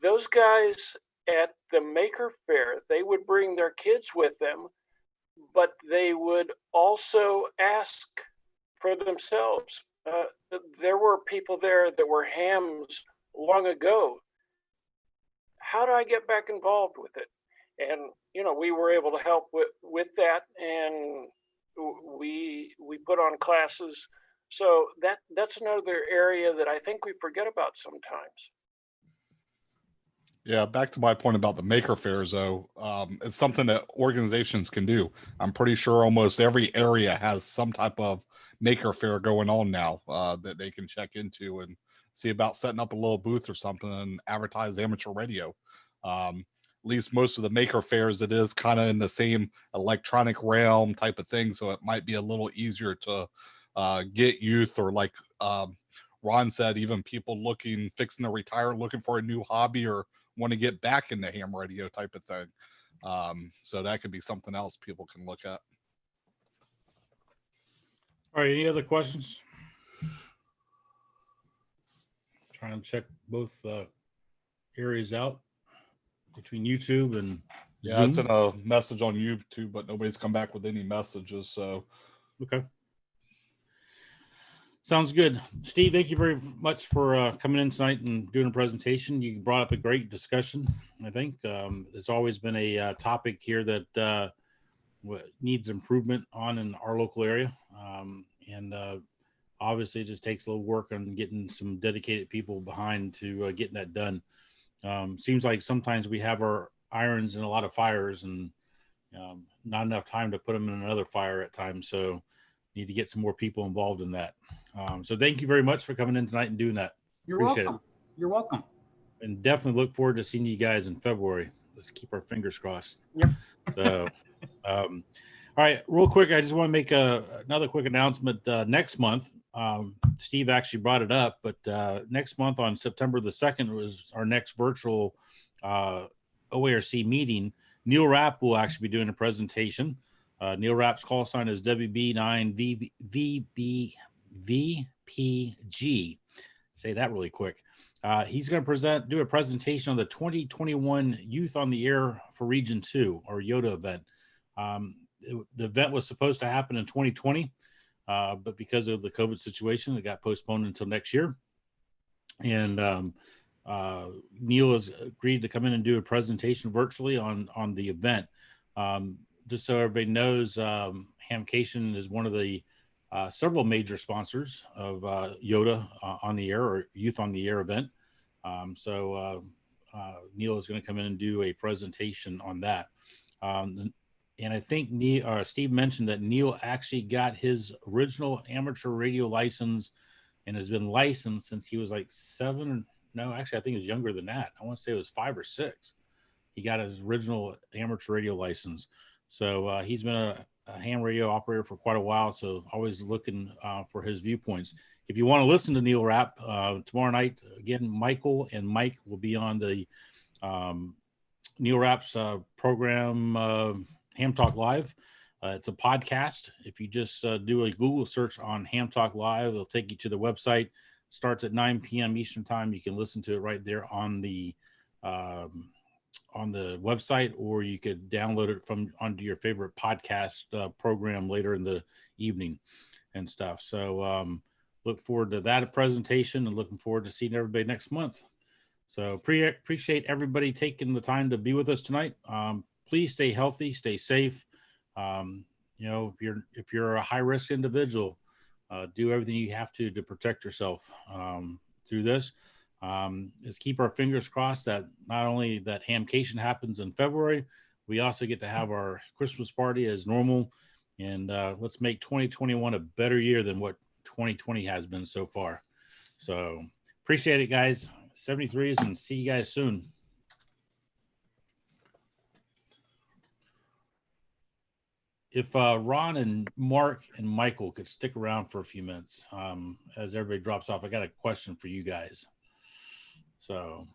N: Those guys at the Maker Fair, they would bring their kids with them, but they would also ask for themselves. There were people there that were hams long ago. How do I get back involved with it? And we were able to help with that, and we put on classes. So that's another area that I think we forget about sometimes.
M: Yeah, back to my point about the maker fairs, though, it's something that organizations can do. I'm pretty sure almost every area has some type of maker fair going on now that they can check into and see about setting up a little booth or something and advertise amateur radio. At least most of the maker fairs, it is kind of in the same electronic realm type of thing, so it might be a little easier to get youth, or like Ron said, even people fixing to retire, looking for a new hobby or want to get back into ham radio type of thing. So that could be something else people can look at.
A: All right, any other questions? Trying to check both areas out between YouTube and
M: Yeah,
A: Zoom.
M: I sent a message on YouTube, but nobody's come back with any messages. So
A: okay. Sounds good. Steve, thank you very much for coming in tonight and doing a presentation. You brought up a great discussion, I think. There's always been a topic here that needs improvement on in our local area. And obviously it just takes a little work on getting some dedicated people behind to getting that done. Seems like sometimes we have our irons in a lot of fires and not enough time to put them in another fire at times. So need to get some more people involved in that. So thank you very much for coming in tonight and doing that.
B: You're
A: Appreciate
B: welcome.
A: it.
B: You're welcome.
A: And definitely look forward to seeing you guys in February. Let's keep our fingers crossed.
B: Yep.
A: So, all right, real quick, I just want to make another quick announcement. Next month, Steve actually brought it up, but next month on September the 2nd was our next virtual OARC meeting. Neil Rapp will actually be doing a presentation. Neil Rapp's call sign is WB9VPG. Say that really quick. He's going to do a presentation on the 2021 Youth on the Air for Region 2, or YOTA event. The event was supposed to happen in 2020, but because of the COVID situation, it got postponed until next year. And Neil has agreed to come in and do a presentation virtually on the event. Just so everybody knows, Hamcation is one of the several major sponsors of Yoda on the Air or Youth on the Air event. Neil is going to come in and do a presentation on that. And I think Steve mentioned that Neil actually got his original amateur radio license and has been licensed since he was like 7. No, actually, I think it was younger than that. I want to say it was 5 or 6. He got his original amateur radio license. So he's been a ham radio operator for quite a while. So always looking for his viewpoints. If you want to listen to Neil Rapp tomorrow night, again, Michael and Mike will be on the Neil Rapp's program, Ham Talk Live. It's a podcast. If you just do a Google search on Ham Talk Live, it'll take you to the website. It starts at 9 p.m. Eastern time. You can listen to it right there on the website, or you could download it from onto your favorite podcast program later in the evening and stuff. So look forward to that presentation and looking forward to seeing everybody next month. So appreciate everybody taking the time to be with us tonight. Please stay healthy, stay safe. If you're a high risk individual, do everything you have to protect yourself through this. Let's keep our fingers crossed that not only that Hamcation happens in February, we also get to have our Christmas party as normal, and let's make 2021 a better year than what 2020 has been so far. So appreciate it, guys. 73s, and see you guys soon. If Ron and Mark and Michael could stick around for a few minutes as everybody drops off, I got a question for you guys. So